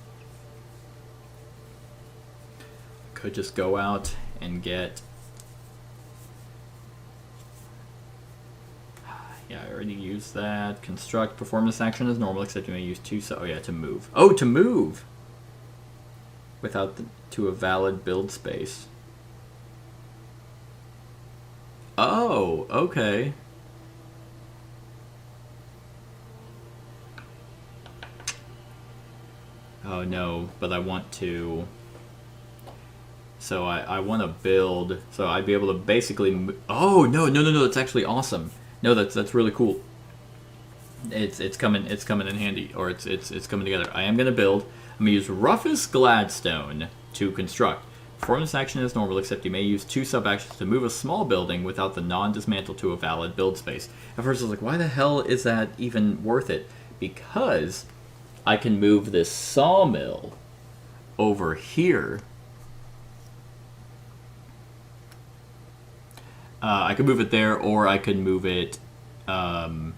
Could just go out and get... Yeah, I already used that. Construct. Performance action is normal, except you may use 2... Oh yeah, to move. Oh, to move! Without to a valid build space. Oh, okay. Oh no, but I want to... So I want to build, so I'd be able to basically, oh no, that's actually awesome. No, that's really cool. It's coming in handy, or it's coming together. I am gonna build. I'm gonna use roughest gladstone to construct. Performance action is normal, except you may use 2 sub-actions to move a small building without the non-dismantle to a valid build space. At first I was like, why the hell is that even worth it? Because I can move this sawmill over here. I could move it there, or I could move it, because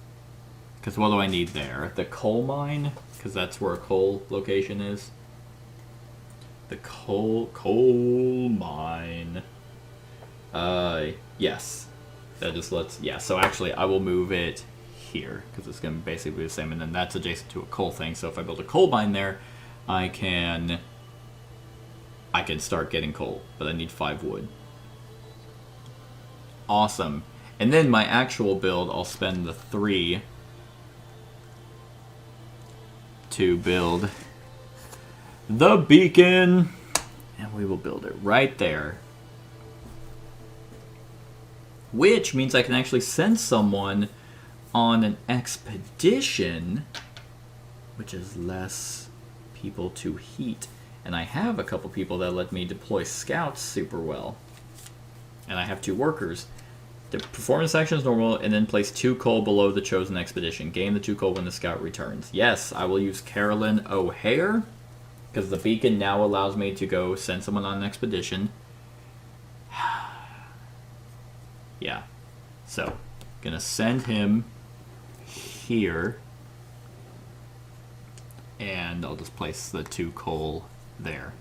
what do I need there? The coal mine, because that's where a coal location is. The coal mine. Yes. That just lets, yeah, so actually I will move it here, because it's going to basically be the same, and then that's adjacent to a coal thing, so if I build a coal mine there, I can start getting coal, but I need 5 wood. Awesome. And then my actual build, I'll spend the 3 to build the beacon. And we will build it right there. Which means I can actually send someone on an expedition, which is less people to heat. And I have a couple people that let me deploy scouts super well. and I have 2 workers. The performance action is normal, and then place 2 coal below the chosen expedition. Gain the 2 coal when the scout returns. Yes, I will use Carolyn O'Hare, because the beacon now allows me to go send someone on an expedition. Yeah. So, gonna send him here, and I'll just place the 2 coal there.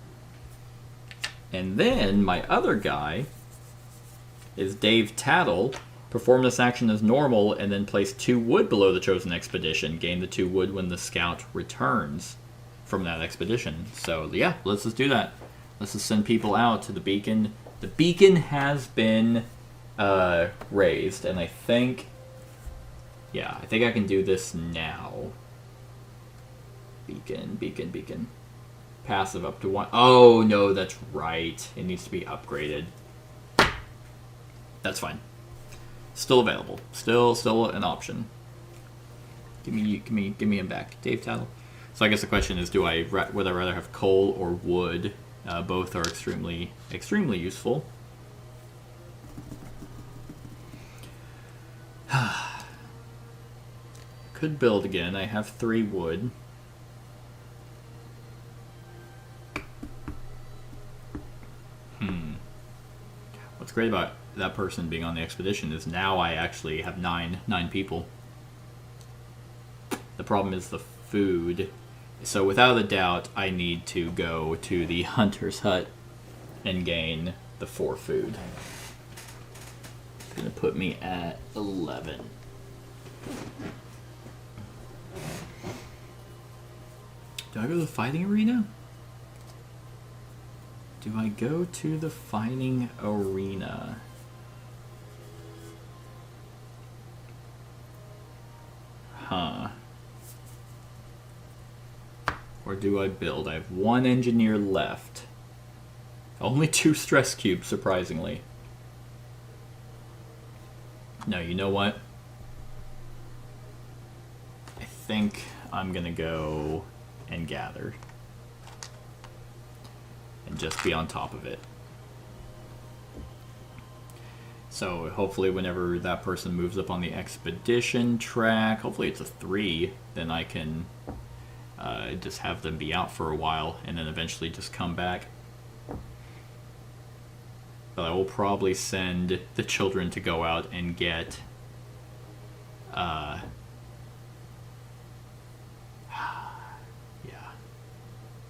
And then my other guy is Dave Tattle. Perform this action as normal, and then place 2 wood below the chosen expedition. Gain the 2 wood when the scout returns from that expedition. So yeah, let's just do that. Let's just send people out to the beacon. The beacon has been raised, and I think I can do this now. Beacon. Passive up to 1. Oh no, that's right. It needs to be upgraded. That's fine. Still available. Still an option. Give me him back, Dave Tattle. So I guess the question is, would I rather have coal or wood? Both are extremely useful. Could build again. I have 3 wood. What's great about that person being on the expedition is now I actually have 9 people. The problem is the food. So without a doubt, I need to go to the hunter's hut and gain the 4 food. It's going to put me at 11. Do I go to the fighting arena? Do I go to the fighting arena? Huh. Or do I build? I have 1 engineer left. Only 2 stress cubes, surprisingly. No, you know what? I think I'm gonna go and gather. And just be on top of it. So hopefully whenever that person moves up on the expedition track, hopefully it's a 3, then I can just have them be out for a while and then eventually just come back. But I will probably send the children to go out and get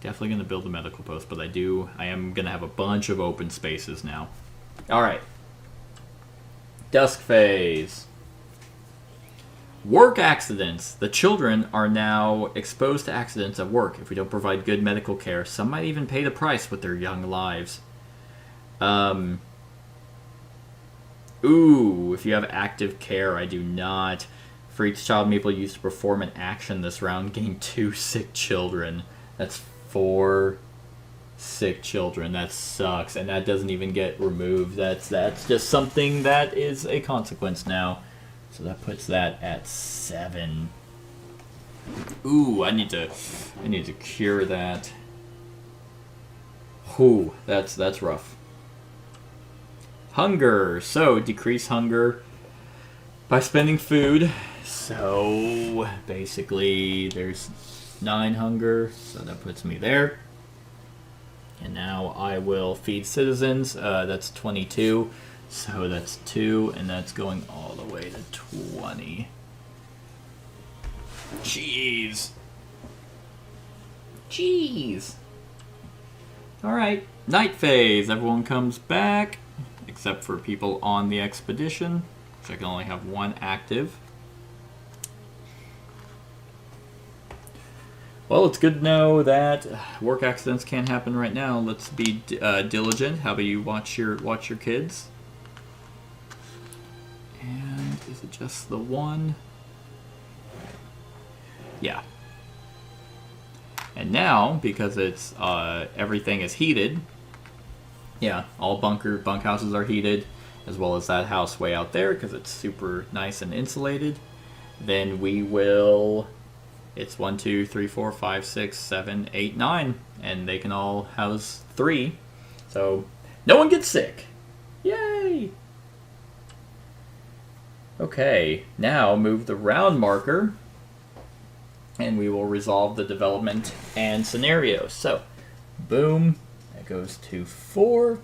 definitely going to build a medical post, but I am going to have a bunch of open spaces now. Alright. Dusk phase. Work accidents. The children are now exposed to accidents at work. If we don't provide good medical care, some might even pay the price with their young lives. Ooh, if you have active care, I do not. For each child Meeple used to perform an action this round, gain 2 sick children. That's 4 sick children. That sucks, and that doesn't even get removed. That's just something that is a consequence now. So that puts that at 7. Ooh, I need to cure that. Ooh, that's rough. Hunger. So decrease hunger by spending food. So basically there's 9 hunger, so that puts me there. And now I will feed citizens. That's 22, so that's 2, and that's going all the way to 20. Jeez. Alright, night phase. Everyone comes back, except for people on the expedition, which I can only have 1 active. Well, it's good to know that work accidents can't happen right now. Let's be diligent. How about you watch your kids? And is it just the 1? Yeah. And now, because it's everything is heated, yeah, all bunkhouses are heated, as well as that house way out there because it's super nice and insulated. Then we will. It's 1, 2, 3, 4, 5, 6, 7, 8, 9, and they can all house 3. So no one gets sick. Yay! Okay, now move the round marker, and we will resolve the development and scenario. So, boom, that goes to 4.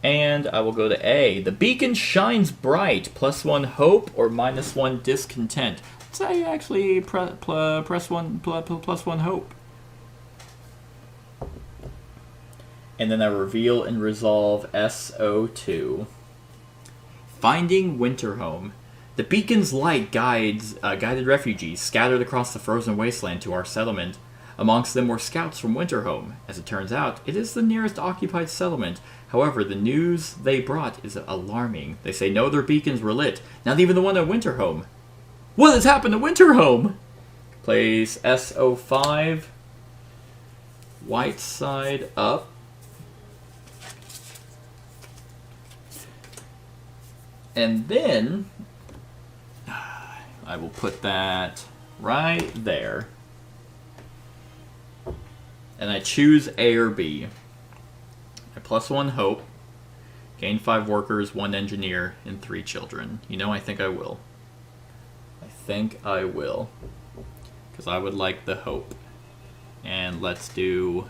And I will go to A. The beacon shines bright, +1 hope or -1 discontent. Let's say actually press one +1 hope. And then I reveal and resolve SO2. Finding Winterhome. The beacon's light guides guided refugees scattered across the frozen wasteland to our settlement. Amongst them were scouts from Winterhome. As it turns out, it is the nearest occupied settlement. However, the news they brought is alarming. They say no other beacons were lit, not even the one at Winterhome. What has happened to Winterhome? Place SO5. White side up. And then I will put that right there. And I choose A or B. I +1 hope. Gain 5 workers, 1 engineer, and 3 children. You know, I think I will. I think I will. Because I would like the hope. And let's do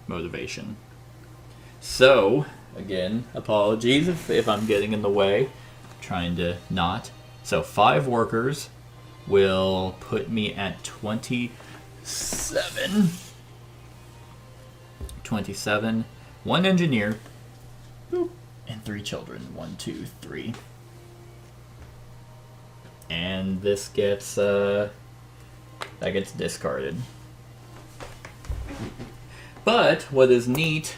motivation. So, again, apologies if I'm getting in the way. Trying to not. So 5 workers will put me at 27. 27. 1 engineer. Boop. And 3 children. 1, 2, 3. And this gets that gets discarded. But what is neat.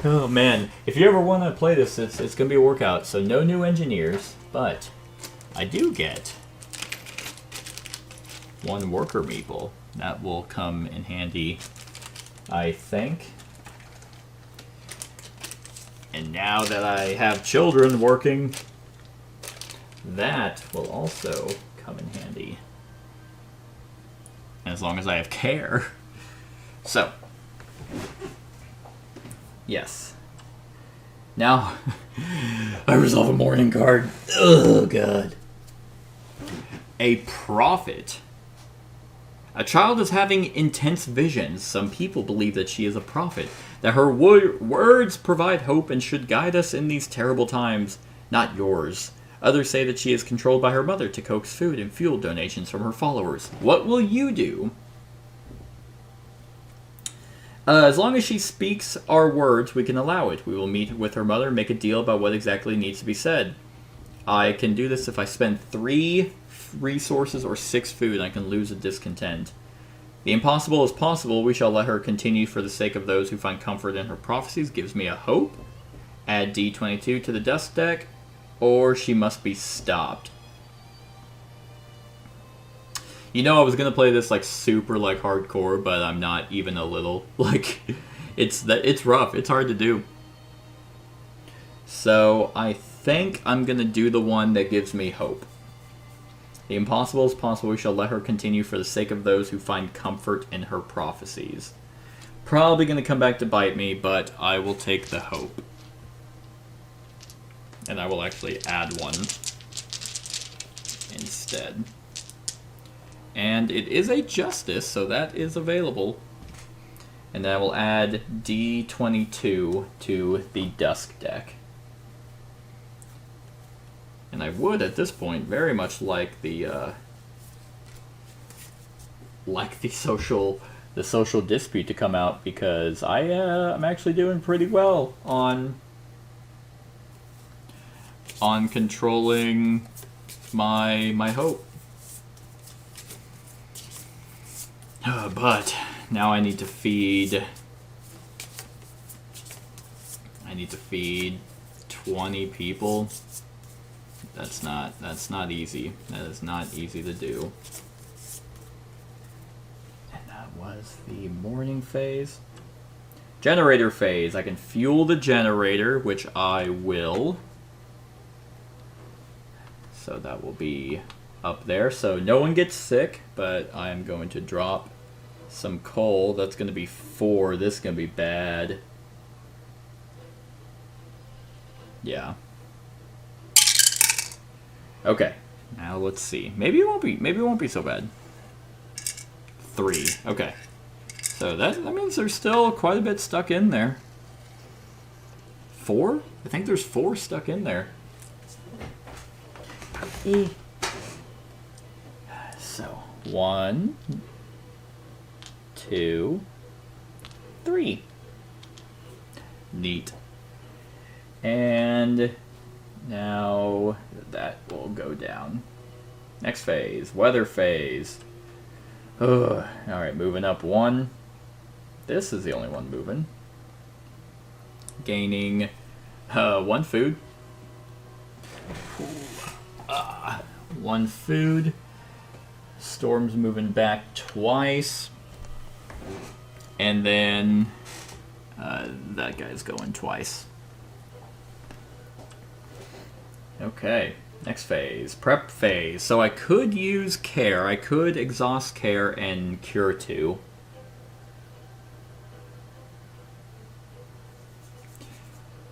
Oh man, if you ever want to play this, it's going to be a workout. So no new engineers, but I do get 1 worker meeple. That will come in handy, I think. And now that I have children working, that will also come in handy. As long as I have care. So, yes. Now, I resolve a morning card. Oh, God. A prophet. A child is having intense visions. Some people believe that she is a prophet, that her words provide hope and should guide us in these terrible times, not yours. Others say that she is controlled by her mother to coax food and fuel donations from her followers. What will you do? As long as she speaks our words, we can allow it. We will meet with her mother and make a deal about what exactly needs to be said. I can do this if I spend 3 resources or 6 food. I can lose a discontent. The impossible is possible. We shall let her continue for the sake of those who find comfort in her prophecies. Gives me a hope. Add D22 to the Dusk deck. Or she must be stopped. You know, I was gonna play this like super like hardcore, but I'm not even a little. Like, it's rough. It's hard to do. So I think I'm gonna do the one that gives me hope. The impossible is possible. We shall let her continue for the sake of those who find comfort in her prophecies. Probably gonna come back to bite me, but I will take the hope. And I will actually add 1 instead. And it is a justice, so that is available. And then I will add D22 to the Dusk deck. And I would, at this point, very much like the social dispute to come out, because I'm actually doing pretty well on controlling my hope. But now I need to feed 20 people. That's not easy. That is not easy to do. And that was the morning phase. Generator phase. I can fuel the generator, which I will. So that will be up there. So no one gets sick, but I'm going to drop some coal. That's going to be 4. This is going to be bad. Yeah. Okay. Now let's see. Maybe it won't be. Maybe it won't be so bad. 3. Okay. So that means there's still quite a bit stuck in there. 4? I think there's 4 stuck in there. So 1, 2, 3. Neat. And now that will go down. Next phase, weather phase. Ugh. All right, moving up 1. This is the only one moving. Gaining 1 food. 1 food. Storm's moving back twice. And then that guy's going twice. Okay, next phase. Prep phase. So I could use care. I could exhaust care and cure 2.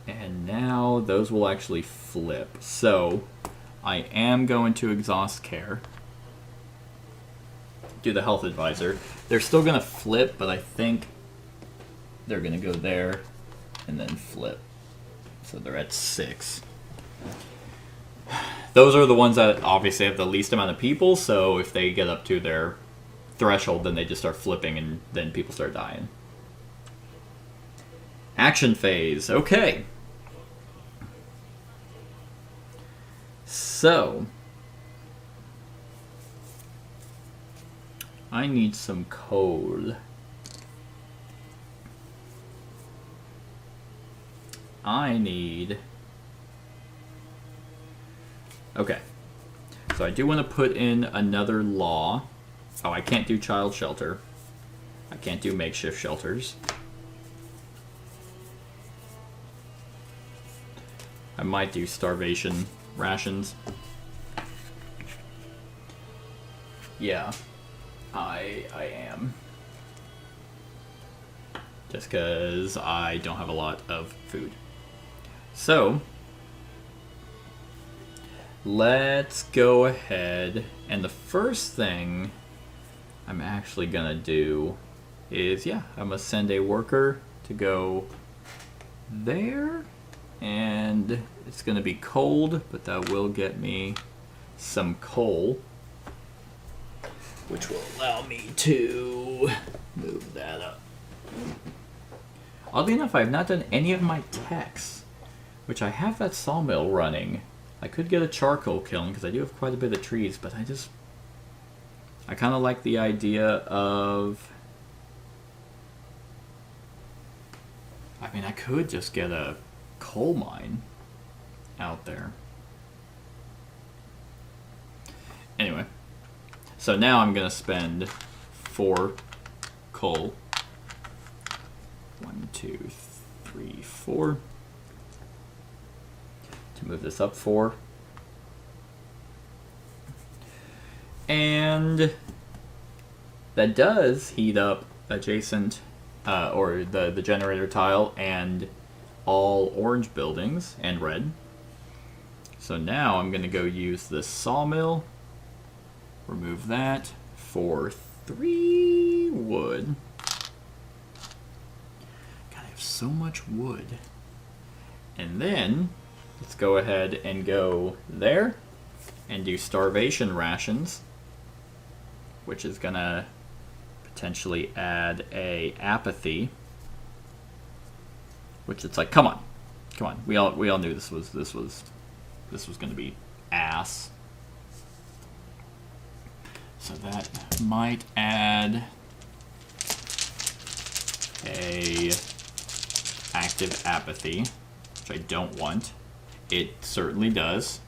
And now those will actually flip. So I am going to exhaust care. Do the health advisor. They're still going to flip, but I think they're going to go there and then flip. So they're at 6. Those are the ones that obviously have the least amount of people, so if they get up to their threshold, then they just start flipping and then people start dying. Action phase. Okay. So, I need some coal. I need... Okay. So I do want to put in another law. Oh, I can't do child shelter. I can't do makeshift shelters. I might do starvation rations. Yeah, I am. Just because I don't have a lot of food. So, let's go ahead, and the first thing I'm actually gonna do is, yeah, I'm gonna send a worker to go there, and it's gonna be cold, but that will get me some coal, which will allow me to move that up. Oddly enough, I have not done any of my techs, which I have that sawmill running. I could get a charcoal kiln because I do have quite a bit of trees, but I kind of like the idea of... I mean, I could just get a coal mine out there. Anyway, so now I'm going to spend 4 coal. 1, 2, 3, 4. To move this up 4. And that does heat up adjacent, or the generator tile and all orange buildings and red. So now I'm going to go use the sawmill. Remove that for 3 wood. God, I have so much wood. And then let's go ahead and go there and do starvation rations, which is going to potentially add a apathy. Which it's like, come on. We all knew this was going to be ass. So that might add a active apathy, which I don't want. It certainly does.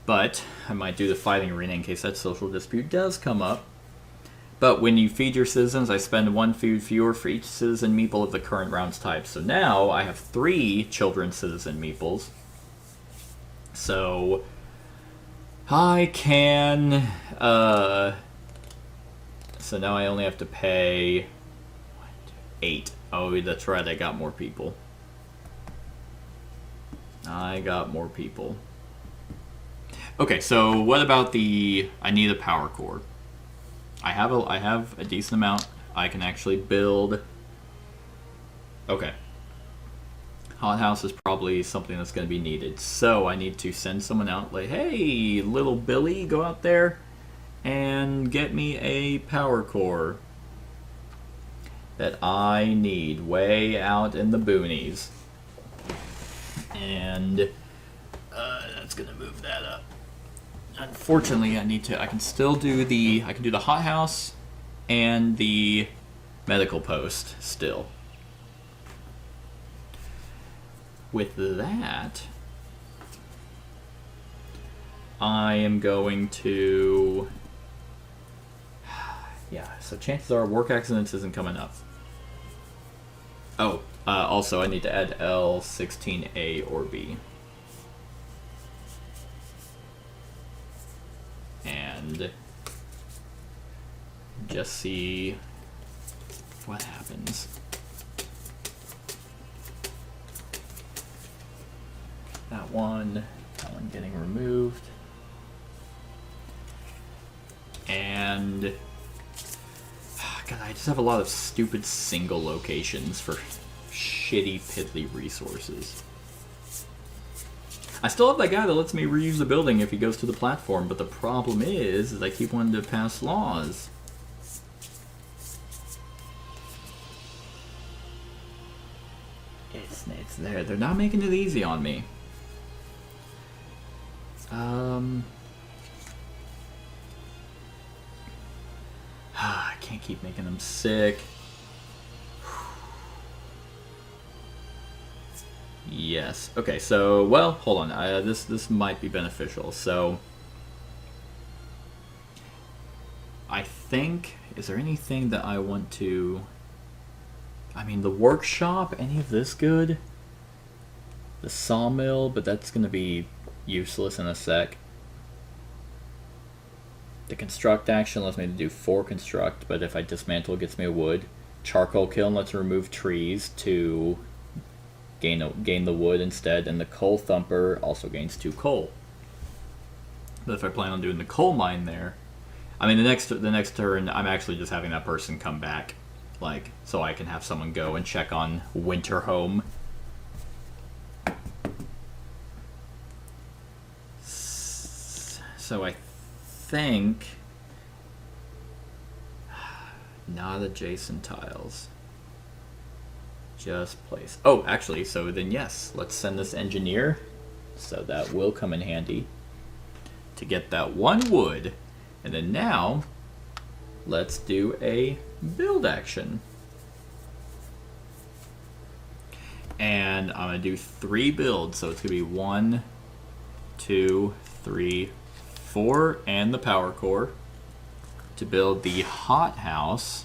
But I might do the fighting arena in case that social dispute does come up. But when you feed your citizens, I spend 1 food fewer for each citizen meeple of the current round's type. So now I have 3 children citizen meeples. So I can... so now I only have to pay 8. Oh, that's right, I got more people. I got more people. Okay, so what about the... I need a power core. I have a decent amount. I can actually build... Okay. Hothouse is probably something that's going to be needed. So I need to send someone out like, hey, little Billy, go out there and get me a power core that I need way out in the boonies. And that's going to move that up. Unfortunately, I can still do the hothouse and the medical post still. With that, I am going to... Yeah, so chances are work accidents isn't coming up. Oh, also I need to add L16A or B. And just see what happens. That one getting removed. And God, I just have a lot of stupid single locations for shitty piddly resources. I still have that guy that lets me reuse the building if he goes to the platform, but the problem is I keep wanting to pass laws. It's there. They're not making it easy on me. I can't keep making them sick. Yes. Okay, so, well, hold on. This might be beneficial. So, I think... Is there anything that I want to... I mean, the workshop, any of this good? The sawmill, but that's going to be useless in a sec. The construct action lets me do 4 construct, but if I dismantle, it gets me a wood. Charcoal kiln lets me remove trees to gain the wood instead, and the coal thumper also gains 2 coal. But if I plan on doing the coal mine there, I mean the next turn, I'm actually just having that person come back, like, so I can have someone go and check on Winterhome. So I think not adjacent tiles. Just place. Oh, actually, so then yes, let's send this engineer. So that will come in handy to get that 1 wood. And then now, let's do a build action. And I'm going to do 3 builds. So it's going to be 1, 2, 3, 4, and the power core to build the hothouse.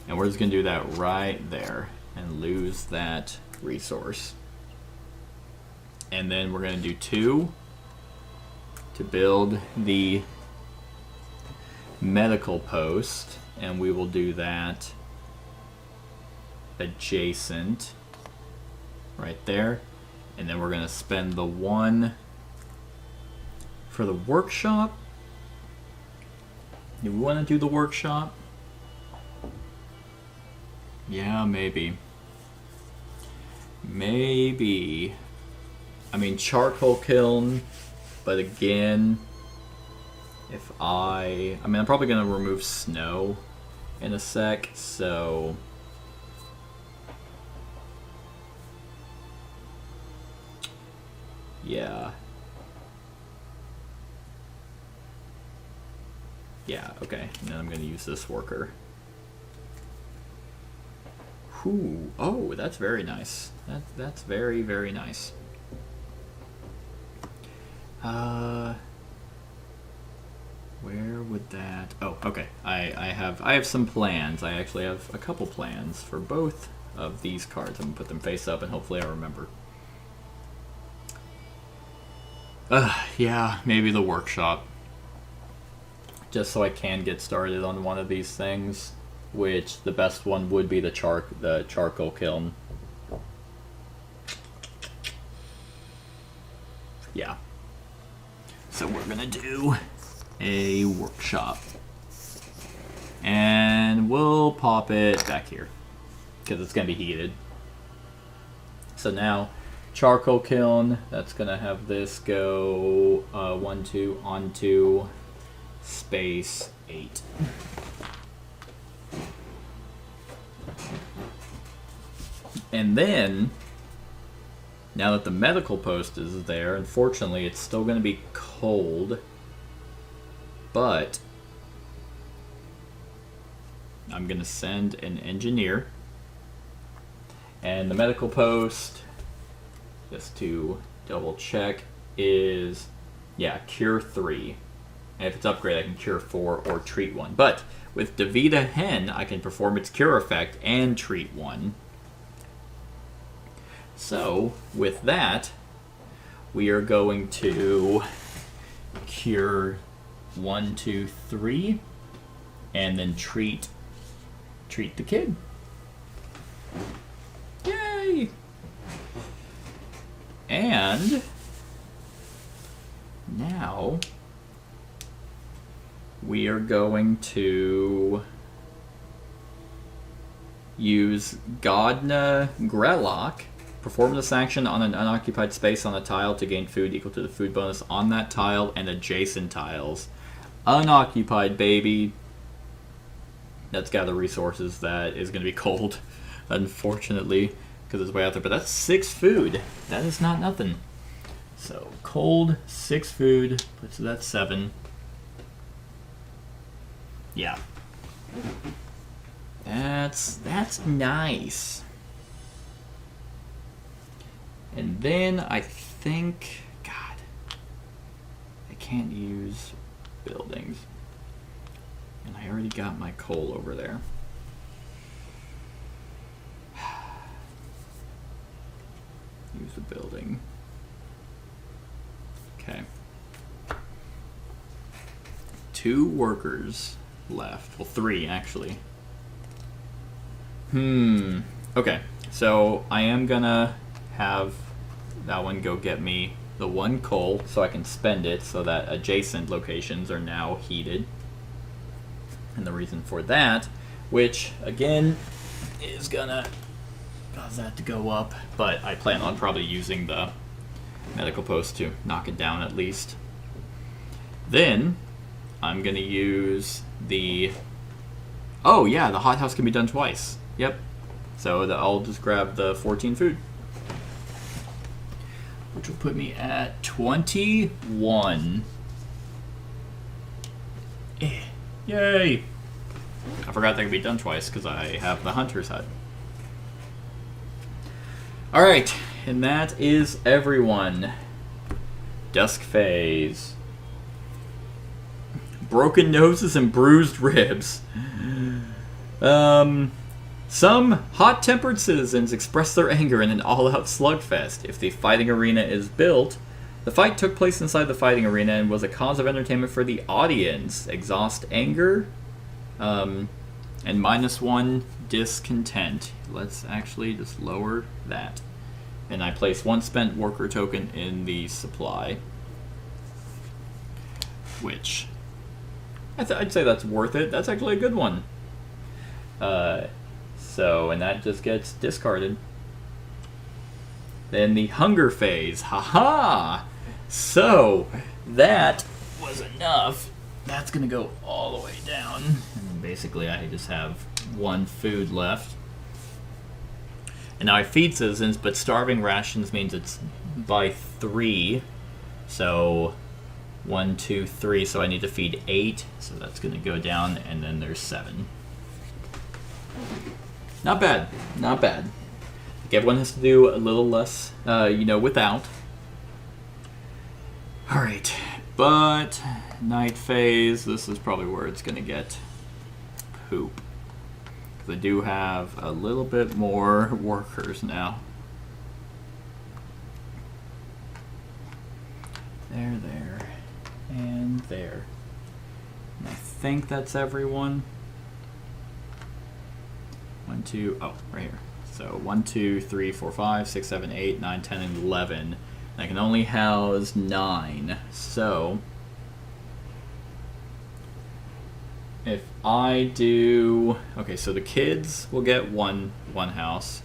And we're just going to do that right there and lose that resource. And then we're going to do 2 to build the medical post, and we will do that adjacent right there. And then we're going to spend the 1 for the workshop. Do we want to do the workshop? Yeah, maybe. Maybe. I mean, charcoal kiln, but again, if I mean, I'm probably going to remove snow in a sec, so... Yeah. Yeah, okay. And then I'm going to use this worker. Ooh, oh, that's very nice. That's very, very nice. Where would that... Oh, okay. I have some plans. I actually have a couple plans for both of these cards. I'm going to put them face up and hopefully I remember. Yeah, maybe the workshop. Just so I can get started on one of these things, which the best one would be the charcoal kiln. Yeah. So we're gonna do a workshop. And we'll pop it back here, because it's gonna be heated. So now, charcoal kiln, that's gonna have this go 1, 2, onto space 8. And then, now that the medical post is there, unfortunately it's still going to be cold, but I'm going to send an engineer, and the medical post, just to double check, is, yeah, cure 3. And if it's upgrade, I can cure 4 or treat 1. But with Davida Hen, I can perform its cure effect and treat 1. So, with that, we are going to cure 1, 2, 3, and then treat the kid. Yay! And now we are going to use Godna Grellock. Perform this action on an unoccupied space on a tile to gain food equal to the food bonus on that tile and adjacent tiles. Unoccupied, baby. That's gather resources. That is going to be cold, unfortunately, because it's way out there. But that's 6 food. That is not nothing. So, cold, 6 food, puts it at 7. Yeah. That's nice. And then I think, God, I can't use buildings. And I already got my coal over there. Use the building. Okay. 2 workers left. Well, 3 actually. Okay, so I am gonna have that one go get me the 1 coal so I can spend it so that adjacent locations are now heated. And the reason for that, which again is gonna cause that to go up, but I plan on probably using the medical post to knock it down at least. Then I'm gonna use the, oh yeah, the hothouse can be done twice. Yep. So I'll just grab the 14 food, which will put me at 21. Yay! I forgot that could be done twice because I have the hunter's hut. Alright, and that is everyone. Dusk phase. Broken noses and bruised ribs. Some hot-tempered citizens express their anger in an all-out slugfest. If the fighting arena is built, the fight took place inside the fighting arena and was a cause of entertainment for the audience. Exhaust anger, and -1 discontent. Let's actually just lower that. And I place 1 spent worker token in the supply, which I'd say that's worth it. That's actually a good one. And that just gets discarded. Then the hunger phase. Haha! So, that was enough. That's gonna go all the way down. And then basically I just have 1 food left. And now I feed citizens, but starving rations means it's by 3. So 1, 2, 3, so I need to feed 8. So that's gonna go down, and then there's 7. Not bad, not bad. Like everyone has to do a little less, without. Alright, but night phase, this is probably where it's gonna get poop. Because I do have a little bit more workers now. There, and there. And I think that's everyone. 1, 2, oh, right here. So 1, 2, 3, 4, 5, 6, 7, 8, 9, 10, and 11. I can only house 9. So if I do... Okay, so the kids will get one house.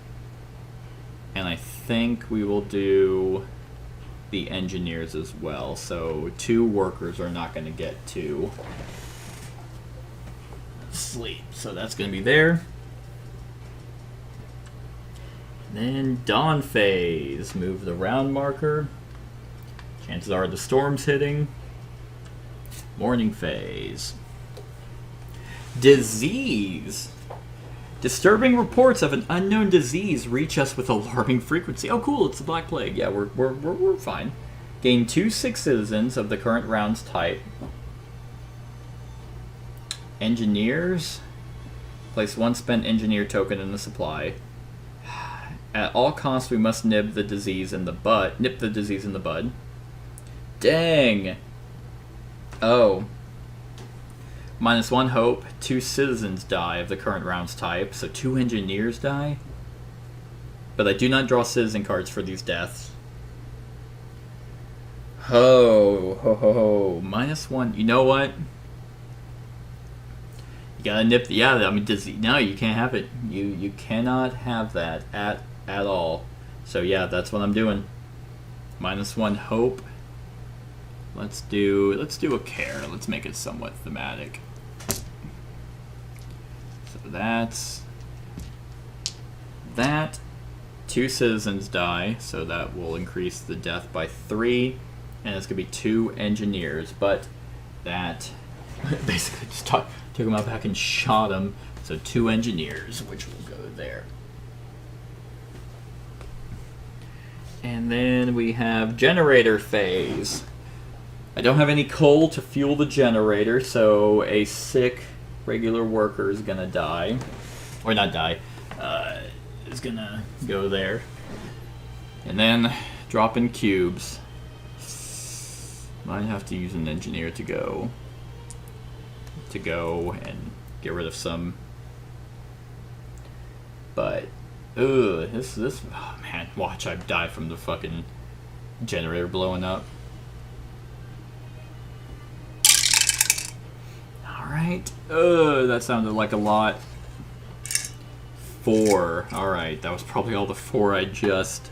And I think we will do the engineers as well. So 2 workers are not going to get 2 sleep. So that's going to be there. Then dawn phase. Move the round marker. Chances are the storm's hitting. Morning phase. Disease. Disturbing reports of an unknown disease reach us with alarming frequency. Oh, cool! It's the Black Plague. Yeah, we're fine. Gain 2 sick citizens of the current round's type. Engineers. Place 1 spent engineer token in the supply. At all costs, we must nip the disease in the bud. Dang. Oh. -1 hope. 2 citizens die of the current round's type, so 2 engineers die. But I do not draw citizen cards for these deaths. Ho, ho, ho, ho. -1. You know what? You gotta nip the... Yeah, I mean, disease. No, you can't have it. You cannot have that at all. So yeah, that's what I'm doing. -1 hope. Let's do a care. Let's make it somewhat thematic. So that's that. 2 citizens die, so that will increase the death by 3, and it's gonna be 2 engineers. But that basically just took him out back and shot him. So 2 engineers, which will go there. And then we have generator phase. I don't have any coal to fuel the generator, so a sick regular worker is gonna die. Or not die. Is gonna go there. And then drop in cubes. Might have to use an engineer to go and get rid of some. But this oh man, watch I die from the fucking generator blowing up. Alright. That sounded like a lot. 4. Alright, that was probably all the 4 I just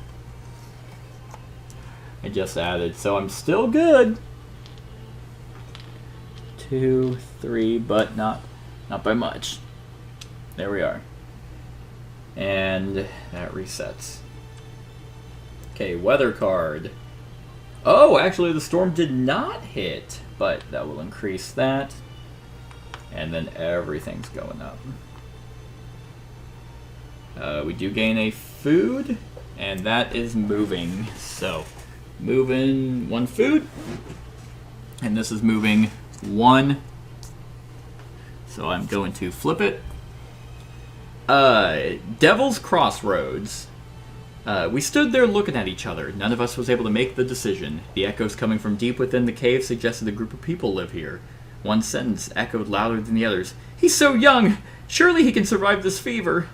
added. So I'm still good. 2, 3, but not by much. There we are. And that resets. Okay, weather card. Oh, actually the storm did not hit, but that will increase that. And then everything's going up. We do gain a food, and that is moving. So, moving 1 food, and this is moving 1. So I'm going to flip it. Devil's Crossroads. We stood there looking at each other. None of us was able to make the decision. The echoes coming from deep within the cave suggested a group of people live here. One sentence echoed louder than the others. He's so young! Surely he can survive this fever!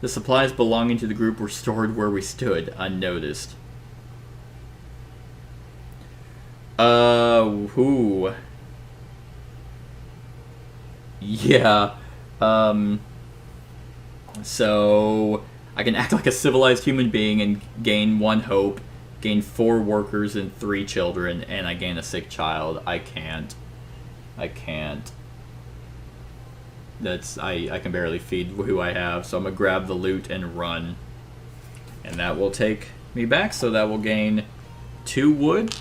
The supplies belonging to the group were stored where we stood, unnoticed. Who? Yeah. So I can act like a civilized human being and gain 1 hope, gain 4 workers and 3 children, and I gain a sick child. I can't. I can barely feed who I have, so I'm gonna grab the loot and run. And that will take me back, so that will gain 2 wood,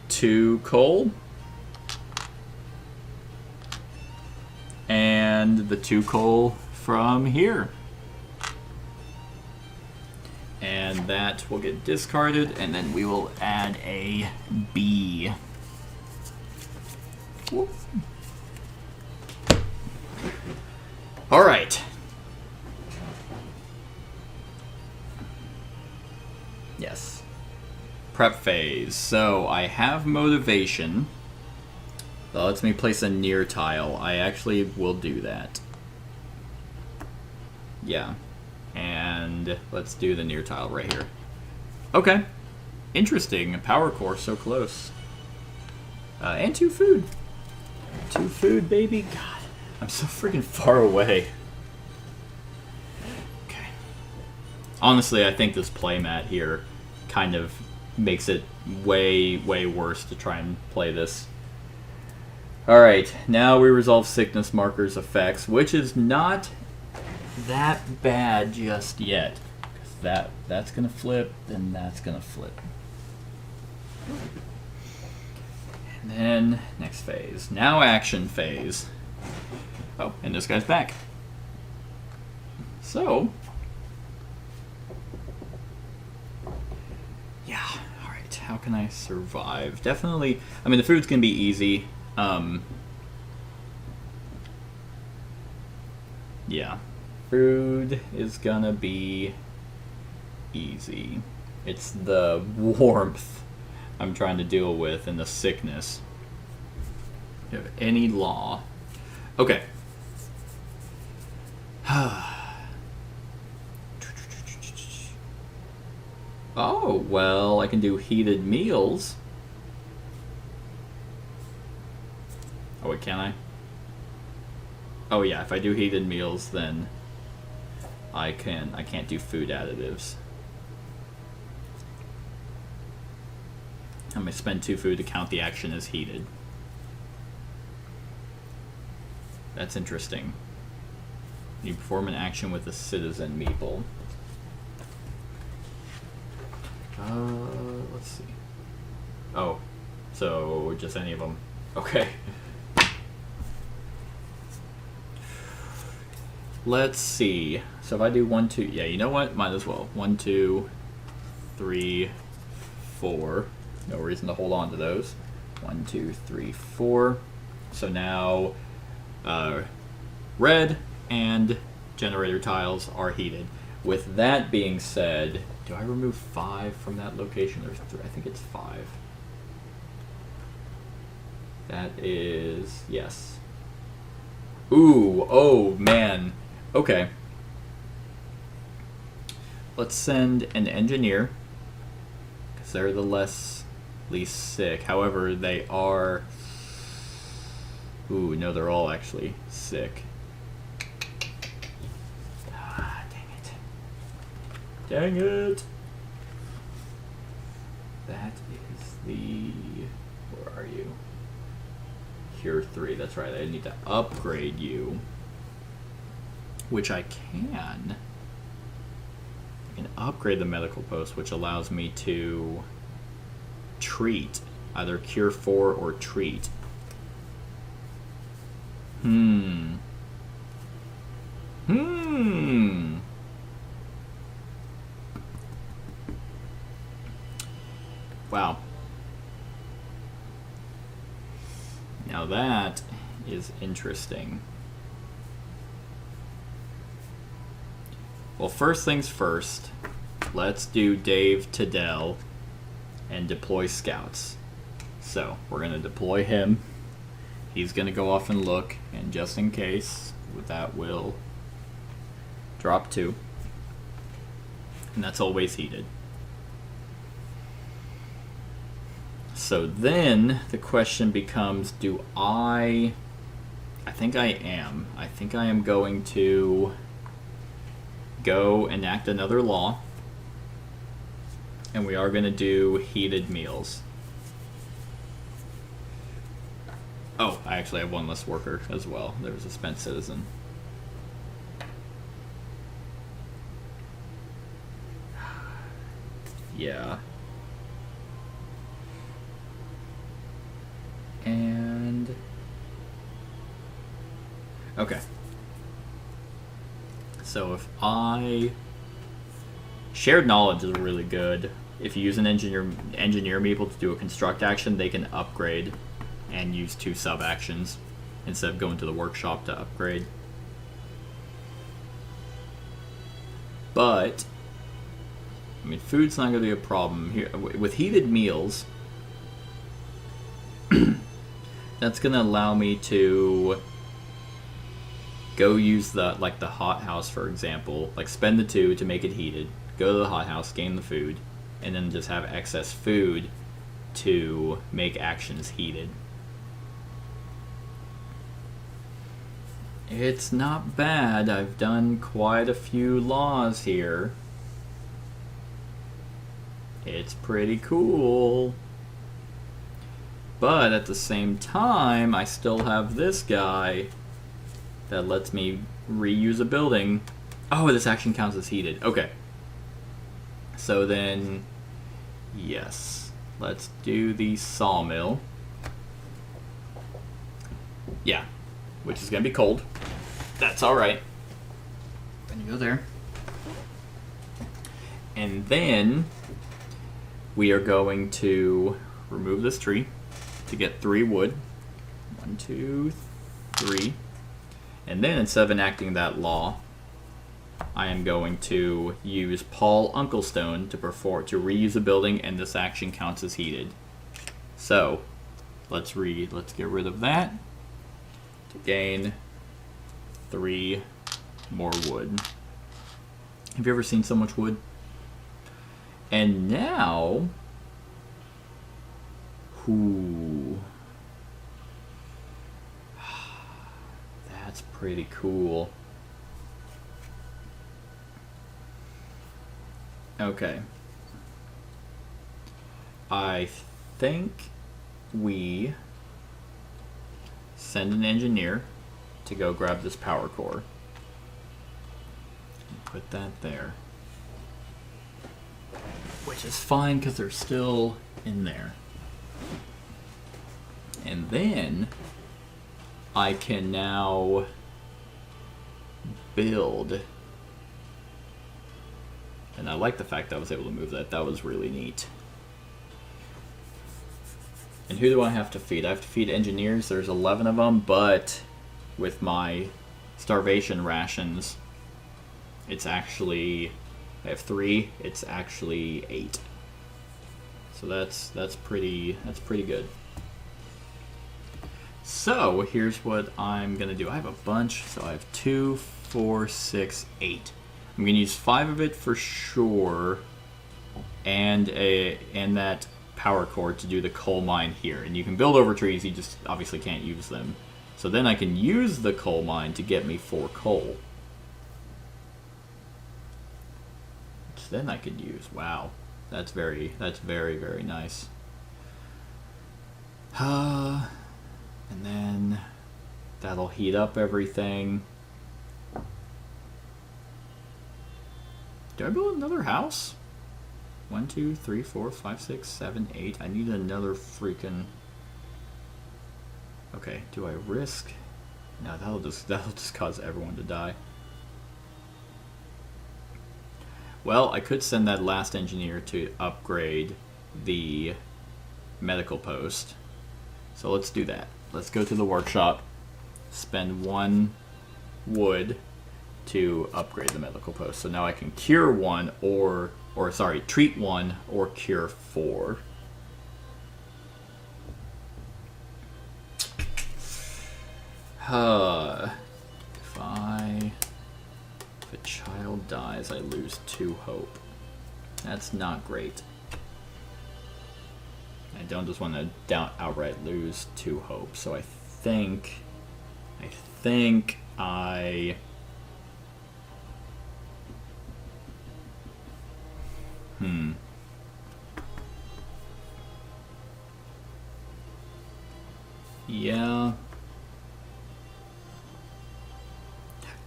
2 coal, and the 2 coal from here. And that will get discarded, and then we will add a B. Whoop. All right. Yes. Prep phase. So I have motivation. That lets me place a near tile. I actually will do that. Yeah. And let's do the near tile right here. Okay. Interesting. A power core so close. And 2 food. 2 food, baby. God, I'm so freaking far away. Okay. Honestly, I think this playmat here kind of makes it way, way worse to try and play this. Alright, now we resolve sickness markers effects, which is not that bad just yet. That's gonna flip, then that's gonna flip. And then next phase. Now action phase. Oh, and this guy's back. So yeah, alright, how can I survive? Definitely, I mean the food's gonna be easy. Yeah. Food is gonna be easy. It's the warmth I'm trying to deal with and the sickness. You have any law. Okay. Oh, well, I can do heated meals. Oh, wait, can I? Oh, yeah, if I do heated meals, then I can't do food additives. I'm going to spend 2 food to count the action as heated. That's interesting. You perform an action with a citizen meeple. Let's see. Oh, so just any of them. Okay. Let's see. So if I do 1, 2, yeah, you know what? Might as well. 1, 2, 3, 4. No reason to hold on to those. 1, 2, 3, 4. So now, red and generator tiles are heated. With that being said, do I remove 5 from that location or 3? I think it's 5. That is, yes. Ooh, oh man. Okay. Let's send an engineer, because they're the least sick. However, they are... Ooh, no, they're all actually sick. Ah, dang it. Dang it! That is the... Where are you? Cure 3, that's right. I need to upgrade you. Which I can. I can upgrade the medical post, which allows me to treat. Either cure 4 or treat. Wow. Now that is interesting. Well, first things first, let's do Dave Tadell and deploy scouts. So, we're going to deploy him. He's going to go off and look, and just in case, that will drop 2. And that's always heated. So then, the question becomes, do I think I am. I think I am going to go enact another law, and we are going to do heated meals. Oh, I actually have 1 less worker as well. There was a spent citizen. Yeah. And... okay. So if I... Shared knowledge is really good. If you use an engineer meeple to do a construct action, they can upgrade and use 2 sub actions instead of going to the workshop to upgrade. But I mean, food's not going to be a problem here with heated meals. That's going to allow me to go use the hothouse, for example. Like, spend the 2 to make it heated. Go to the hothouse, gain the food. and then just have excess food to make actions heated. It's not bad. I've done quite a few laws here. It's pretty cool. But at the same time, I still have this guy that lets me reuse a building. Oh, this action counts as heated. Okay. So then, yes. Let's do the sawmill. Yeah. Which is going to be cold. That's alright. Then you go there. And then we are going to remove this tree to get 3 wood. 1, 2, 3. And then instead of enacting that law, I am going to use Paul Unklestone to reuse a building, and this action counts as heated. So let's get rid of that to gain 3 more wood. Have you ever seen so much wood? And now, that's pretty cool. Okay. I think we send an engineer to go grab this power core. Put that there. Which is fine because they're still in there. And then I can now build. And I like the fact that I was able to move that. That was really neat. And who do I have to feed? I have to feed engineers. There's 11 of them, but with my starvation rations, it's actually, I have 3. It's actually 8. So that's pretty good. So here's what I'm gonna do. I have a bunch. So I have 2, 4, 6, 8. I'm gonna use 5 of it for sure, and that power core to do the coal mine here. And you can build over trees. You just obviously can't use them. So then I can use the coal mine to get me 4 coal. Which then I could use. Wow, that's very, very nice. And then that'll heat up everything. Do I build another house? 1, 2, 3, 4, 5, 6, 7, 8. I need another freaking. Okay, do I risk? No, that'll just cause everyone to die. Well, I could send that last engineer to upgrade the medical post. So let's do that. Let's go to the workshop, spend 1 wood to upgrade the medical post. So now I can cure 1 or treat 1 or cure 4. If a child dies, I lose 2 hope. That's not great. I don't just want to outright lose 2 hope. So I think I Yeah.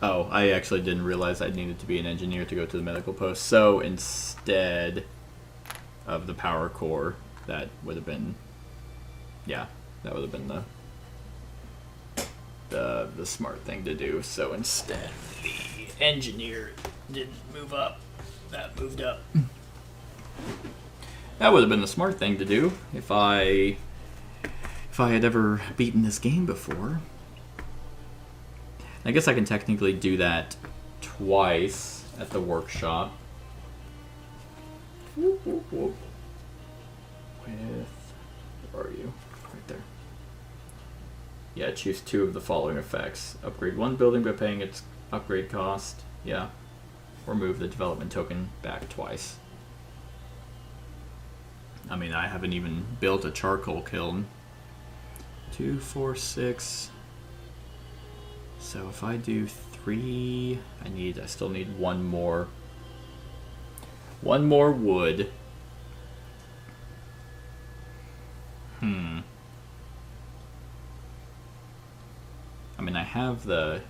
Oh, I actually didn't realize I needed to be an engineer to go to the medical post. So instead of the power core, that would have been, yeah, that would have been the smart thing to do. So instead, the engineer didn't move up. That moved up. That would have been the smart thing to do if I had ever beaten this game before. I guess I can technically do that twice at the workshop. Whoop, whoop, whoop. Where are you? Right there. Yeah, choose 2 of the following effects. Upgrade 1 building by paying its upgrade cost. Yeah. Or move the development token back twice. I mean, I haven't even built a charcoal kiln. 2, 4, 6. So if I do 3, I still need one more. One more wood. I mean, I have the...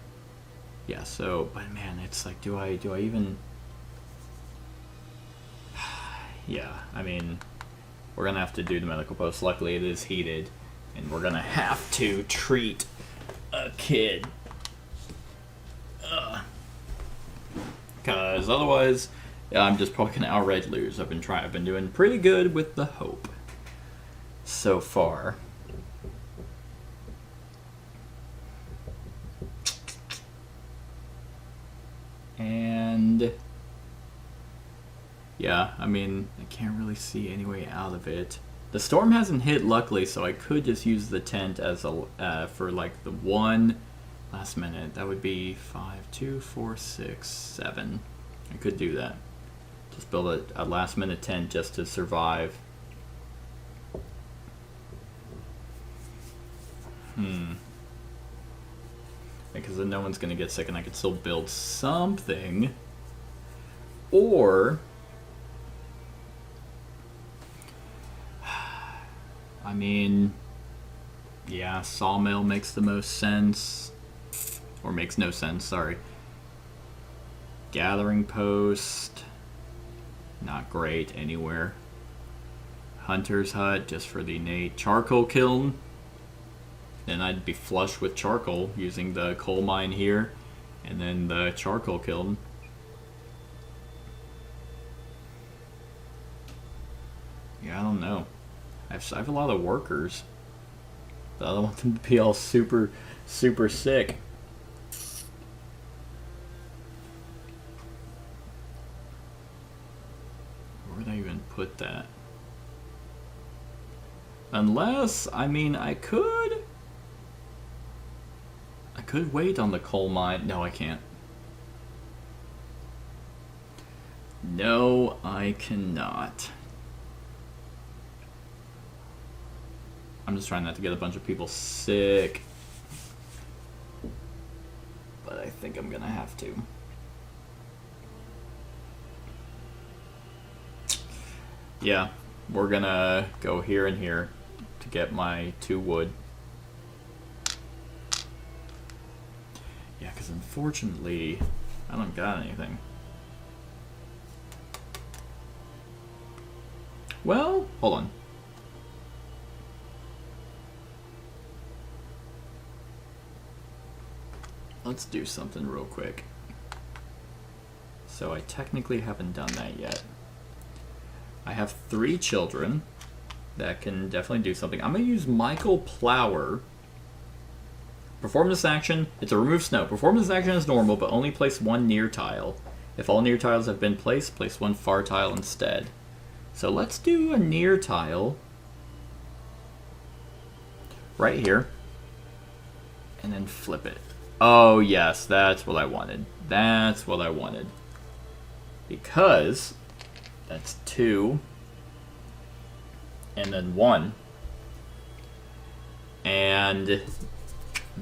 Yeah, so... But man, it's like, do I even... Yeah, I mean... We're gonna have to do the medical post. Luckily, it is heated. And we're gonna have to treat a kid. Because otherwise, I'm just probably gonna outright lose. I've been doing pretty good with the hope so far. And yeah, I mean, I can't really see any way out of it. The storm hasn't hit, luckily, so I could just use the tent as a for like the one last minute. That would be 5, 2, 4, 6, 7. I could do that. Just build a last minute tent just to survive. Because then no one's gonna get sick and I could still build something. Or I mean, yeah, sawmill makes the most sense. Or makes no sense, sorry. Gathering post. Not great anywhere. Hunter's hut, just for the innate. Charcoal kiln. Then I'd be flush with charcoal using the coal mine here. And then the charcoal kiln. Yeah, I don't know. I have a lot of workers. But I don't want them to be all super sick. Where would I even put that? Unless, I mean, I could wait on the coal mine. No, I can't. No, I cannot. I'm just trying not to get a bunch of people sick. But I think I'm gonna have to. Yeah, we're gonna go here and here to get my 2 wood. Yeah, because unfortunately, I don't got anything. Well, hold on. Let's do something real quick. So I technically haven't done that yet. I have 3 children that can definitely do something. I'm going to use Michael Plower. Perform this action. It's a remove snow. Perform this action as normal, but only place 1 near tile. If all near tiles have been placed, place 1 far tile instead. So let's do a near tile right here. And then flip it. Oh, yes, that's what I wanted. That's what I wanted. Because that's 2. And then 1. And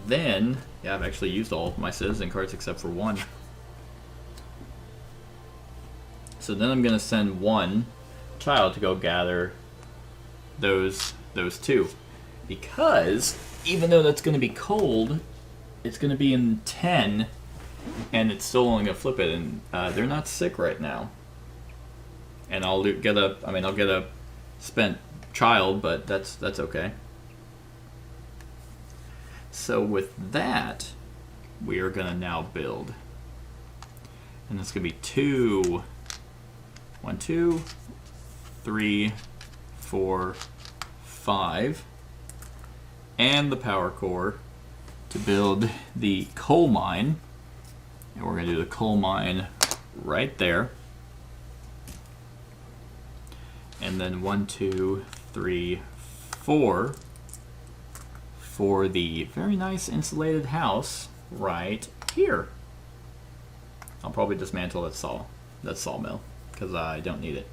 then, yeah, I've actually used all of my citizen cards except for 1. So then I'm going to send 1 child to go gather those 2. Because, even though that's going to be cold, it's going to be in 10, and it's still only going to flip it, and they're not sick right now. And I'll get a spent child, but that's okay. So with that, we are going to now build. And it's going to be 2, 1, 2, 3, 4, 5, and the power core to build the coal mine. And we're going to do the coal mine right there. And then 1, 2, 3, 4 for the very nice insulated house right here. I'll probably dismantle that sawmill because I don't need it.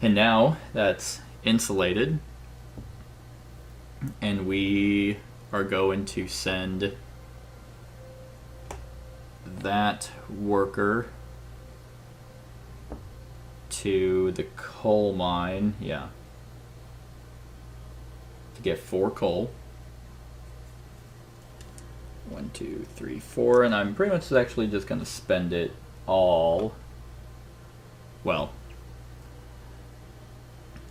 And now that's insulated, and we are going to send that worker to the coal mine, yeah, to get 4 coal. 1, 2, 3, 4, and I'm pretty much actually just going to spend it all. Well,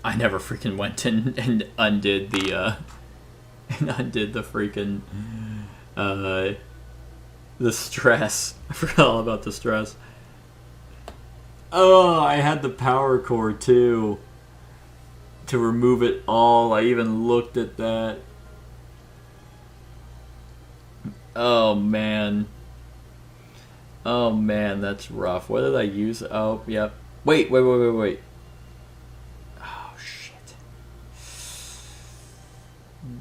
I never freaking went and undid the freaking the stress. I forgot all about the stress. Oh, I had the power cord too to remove it all. I even looked at that. Oh man, that's rough. What did I use? Oh, yep. Wait. Oh shit.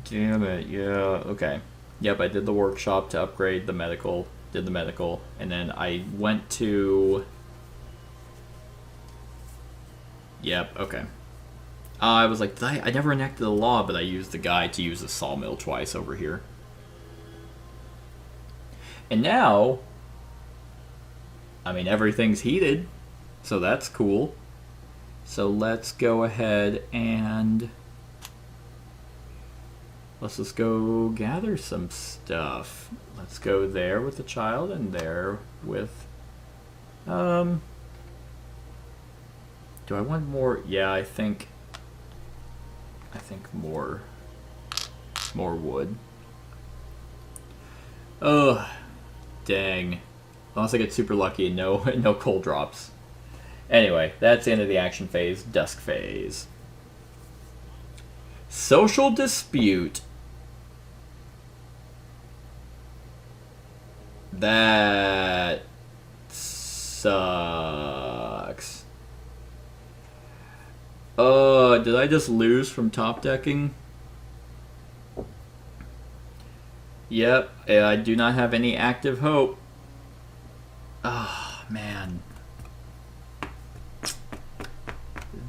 Damn it. Yeah. Okay. Yep. I did the workshop to upgrade the medical. Did the medical, and then I went to. Yep. Okay. I was like, I never enacted the law, but I used the guy to use the sawmill twice over here. And now, I mean, everything's heated, so that's cool. So let's go ahead and let's just go gather some stuff. Let's go there with the child and there with, do I want more? Yeah, I think more wood. Ugh. Dang. Unless I get super lucky and no coal drops. Anyway, that's the end of the action phase. Dusk phase. Social dispute. That sucks. Did I just lose from top decking? Yep, I do not have any active hope. Oh, man.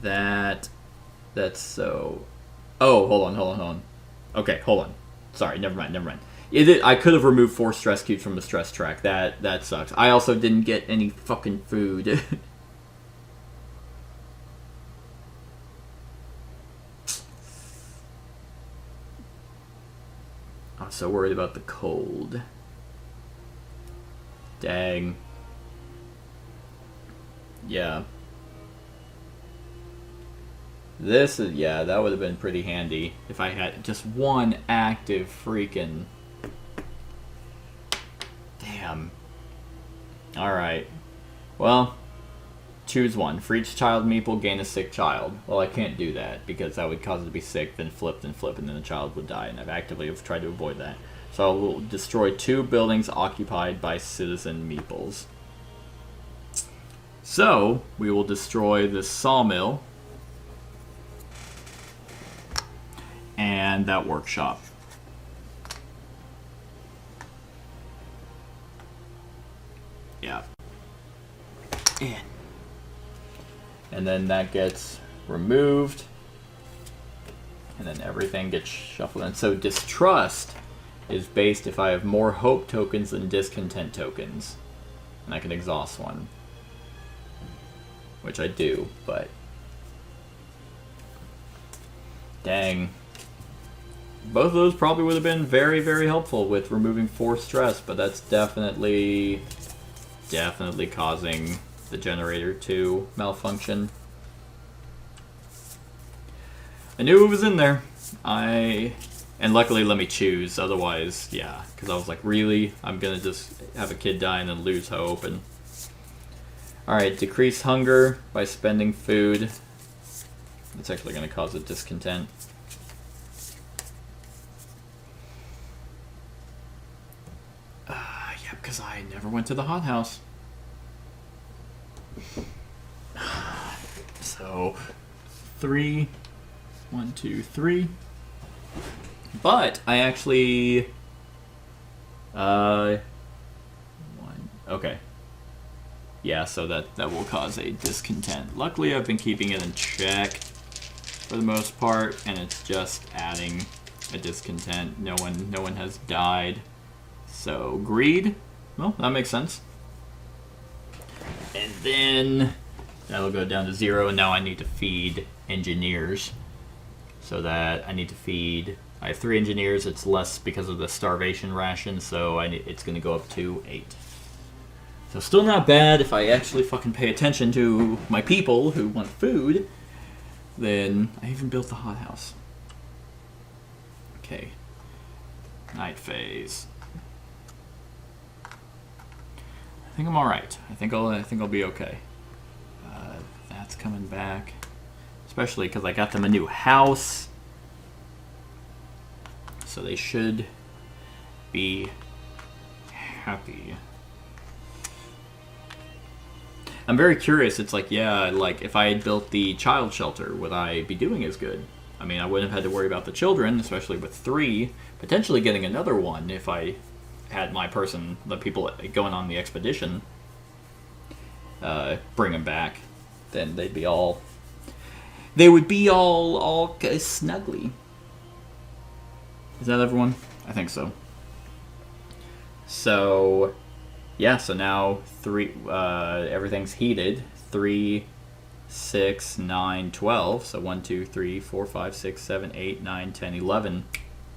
That's so... Oh, hold on. Okay, hold on. Sorry, never mind. I could have removed 4 stress cubes from the stress track. That sucks. I also didn't get any fucking food. I'm so worried about the cold. Dang. Yeah. That would have been pretty handy if I had just one active freaking... Damn. Alright. Well, choose one. For each child meeple, gain a sick child. Well, I can't do that because that would cause it to be sick, then flip, and then the child would die, and I've actively tried to avoid that. So I will destroy 2 buildings occupied by citizen meeples. So, we will destroy the sawmill and that workshop. Yeah. And then that gets removed. And then everything gets shuffled in. So distrust is based if I have more hope tokens than discontent tokens. And I can exhaust one. Which I do, but... Dang. Both of those probably would have been very, very helpful with removing 4 stress, but that's definitely causing the generator to malfunction. I knew it was in there. And luckily let me choose, otherwise, yeah. Because I was like, really? I'm gonna just have a kid die and then lose hope. And alright, decrease hunger by spending food. That's actually gonna cause a discontent. Yeah, because I never went to the hothouse. So, 3, 1, 2, 3. But I actually, 1. Okay. Yeah, so that will cause a discontent. Luckily, I've been keeping it in check for the most part, and it's just adding a discontent. No one has died. So greed, well, that makes sense. And then that'll go down to 0, and now I need to feed engineers. So that I need to feed. I have 3 engineers. It's less because of the starvation ration, so it's going to go up to 8. So still not bad if I actually fucking pay attention to my people who want food. Then I even built the hothouse. Okay. Night phase. I think I'm all right. I think I'll be okay. That's coming back, especially because I got them a new house, so they should be happy. I'm very curious. It's like, yeah, like if I had built the child shelter, would I be doing as good? I mean, I wouldn't have had to worry about the children, especially with 3, potentially getting another one if I had my person, the people going on the expedition, bring them back. Then they would be all snuggly. Is that everyone? I think so. So, yeah, so now 3, everything's heated. 3, 6, 9, 12. So 1, 2, 3, 4, 5, 6, 7, 8, 9, 10, 11.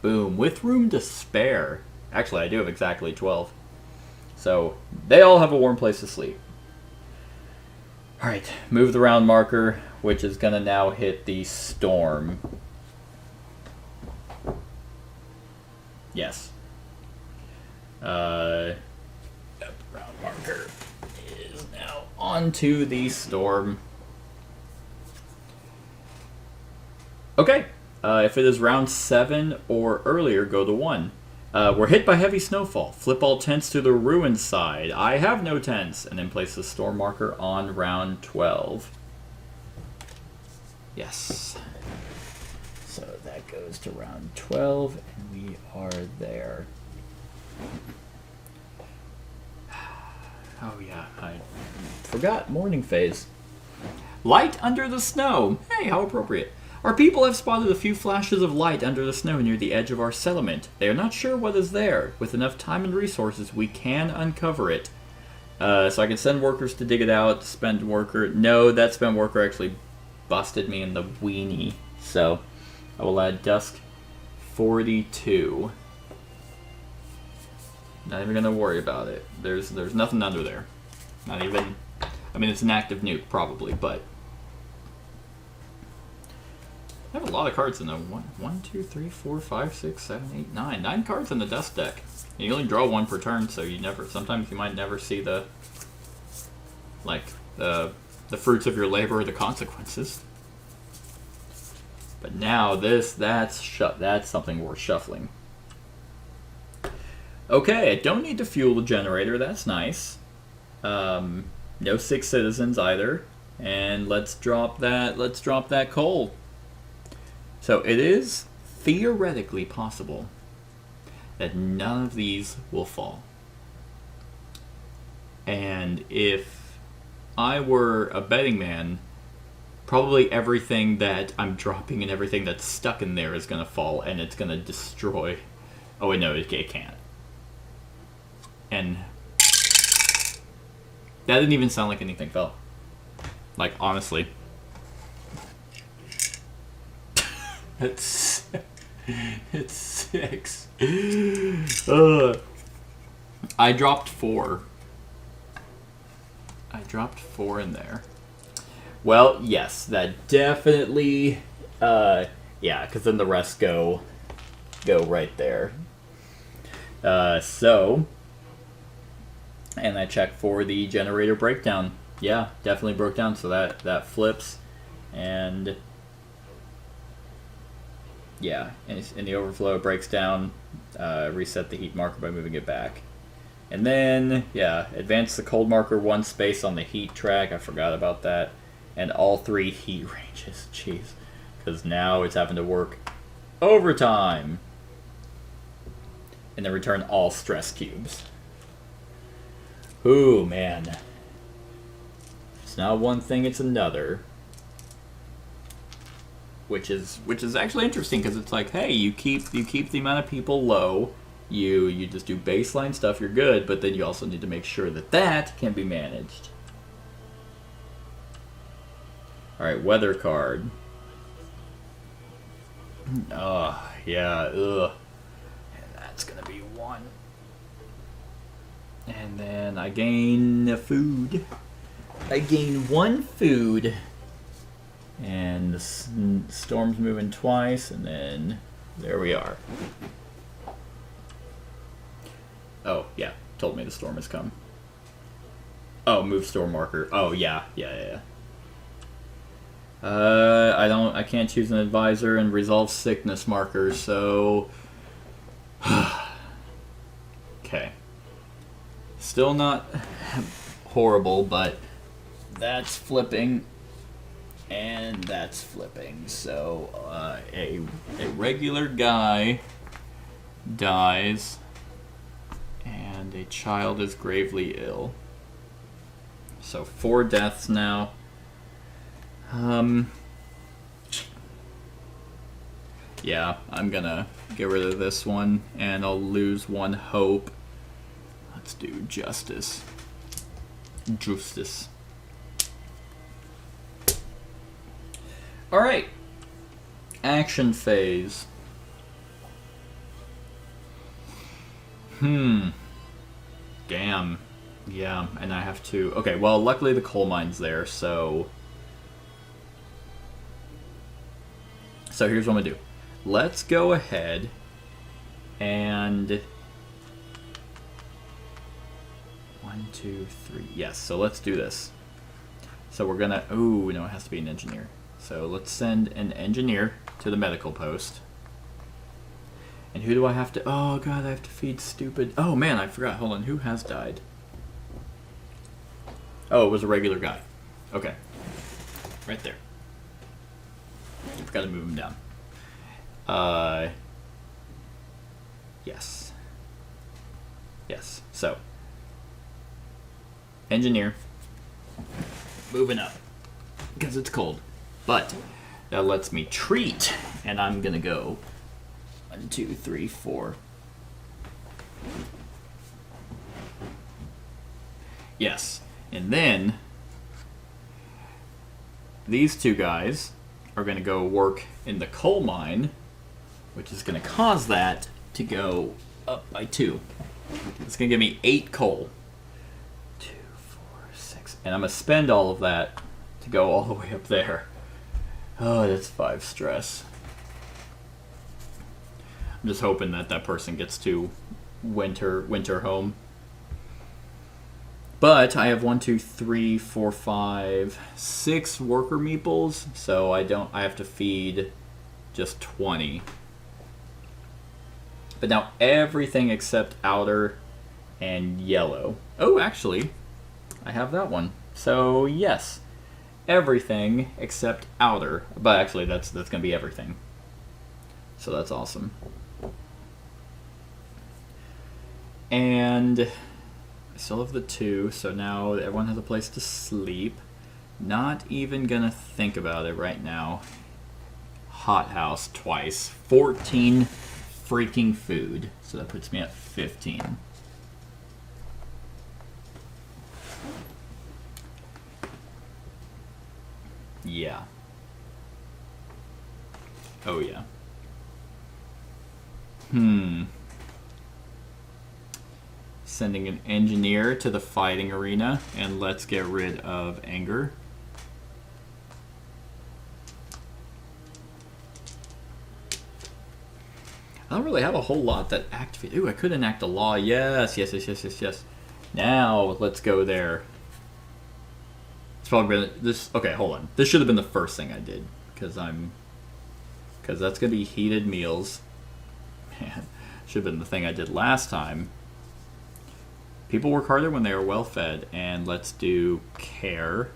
Boom. With room to spare. Actually, I do have exactly 12. So they all have a warm place to sleep. Alright, move the round marker, which is going to now hit the storm. Yes. Round marker is now onto the storm. Okay. If it is round 7 or earlier, go to 1. We're hit by heavy snowfall. Flip all tents to the ruined side. I have no tents. And then place the storm marker on round 12. Yes. So that goes to round 12, and we are there. Oh yeah, I forgot morning phase. Light under the snow. Hey, how appropriate. Our people have spotted a few flashes of light under the snow near the edge of our settlement. They are not sure what is there. With enough time and resources, we can uncover it. So I can send workers to dig it out. Spend worker. No, that spend worker actually busted me in the weenie. So I will add Dusk 42. Not even gonna worry about it. There's nothing under there. Not even. I mean, it's an active nuke probably, but. I have a lot of cards in the 1, 2, 3, 4, 5, 6, 7, 8, 9. 9 cards in the Dusk deck. And you only draw 1 per turn, so you never. Sometimes you might never see the fruits of your labor or the consequences. But now that's something worth shuffling. Okay, I don't need to fuel the generator. That's nice. No 6 citizens either, and let's drop that coal. So it is theoretically possible that none of these will fall. And if I were a betting man, probably everything that I'm dropping and everything that's stuck in there is going to fall, and it's going to destroy. Oh wait, no, it can't. And that didn't even sound like anything fell. Like, honestly. It's 6. I dropped 4. I dropped 4 in there. Well, yes, that definitely. Yeah, because then the rest go right there. So, and I checked for the generator breakdown. Yeah, definitely broke down. So that flips, and. Yeah, in the overflow, it breaks down, reset the heat marker by moving it back. And then, yeah, advance the cold marker 1 space on the heat track. I forgot about that. And all 3 heat ranges. Jeez. Because now it's having to work overtime. And then return all stress cubes. Ooh, man. It's not one thing, it's another. Which is actually interesting, because it's like, hey, you keep the amount of people low, you just do baseline stuff, you're good, but then you also need to make sure that can be managed. Alright, weather card. Oh, yeah, ugh. And that's gonna be 1. And then I gain food. I gain 1 food. And the storm's moving twice, and then there we are. Oh, yeah, told me the storm has come. Oh, move storm marker. Oh, yeah. I can't choose an advisor and resolve sickness markers, so... Okay. Still not horrible, but that's flipping. And that's flipping. So a regular guy dies, and a child is gravely ill. So 4 deaths now. Yeah, I'm gonna get rid of this one, and I'll lose 1 hope. Let's do justice. Justice. Alright. Action phase. Damn. Yeah, and I have to... Okay, well, luckily the coal mine's there, so... So here's what I'm gonna do. Let's go ahead and... 1, 2, 3... Yes, so let's do this. So we're gonna... Ooh, no, it has to be an engineer. So let's send an engineer to the medical post. And who do I have to... Oh, God, I have to feed stupid... Oh, man, I forgot. Hold on. Who has died? Oh, it was a regular guy. Okay. Right there. I've got to move him down. Yes. Yes. So. Engineer. Moving up. Because it's cold. But that lets me treat, and I'm gonna go 1, 2, 3, 4. Yes, and then these 2 guys are gonna go work in the coal mine, which is gonna cause that to go up by 2. It's gonna give me 8 coal. 2, 4, 6, and I'm gonna spend all of that to go all the way up there. Oh, that's 5 stress. I'm just hoping that person gets to winter home. But I have 1, 2, 3, 4, 5, 6 worker meeples, so I have to feed just 20. But now everything except outer and yellow. Oh, actually, I have that one. So yes. Everything except outer, but actually that's gonna be everything. So that's awesome. And I still have the 2, so now everyone has a place to sleep. Not even gonna think about it right now. Hothouse twice. 14 freaking food. So that puts me at 15. Yeah. Oh, yeah. Sending an engineer to the fighting arena, and let's get rid of anger. I don't really have a whole lot that activate. Ooh, I could enact a law. Yes. Now, let's go there. It's probably been this. Okay, hold on. This should have been the first thing I did, because that's gonna be heated meals. Man, should have been the thing I did last time. People work harder when they are well fed, and let's do care.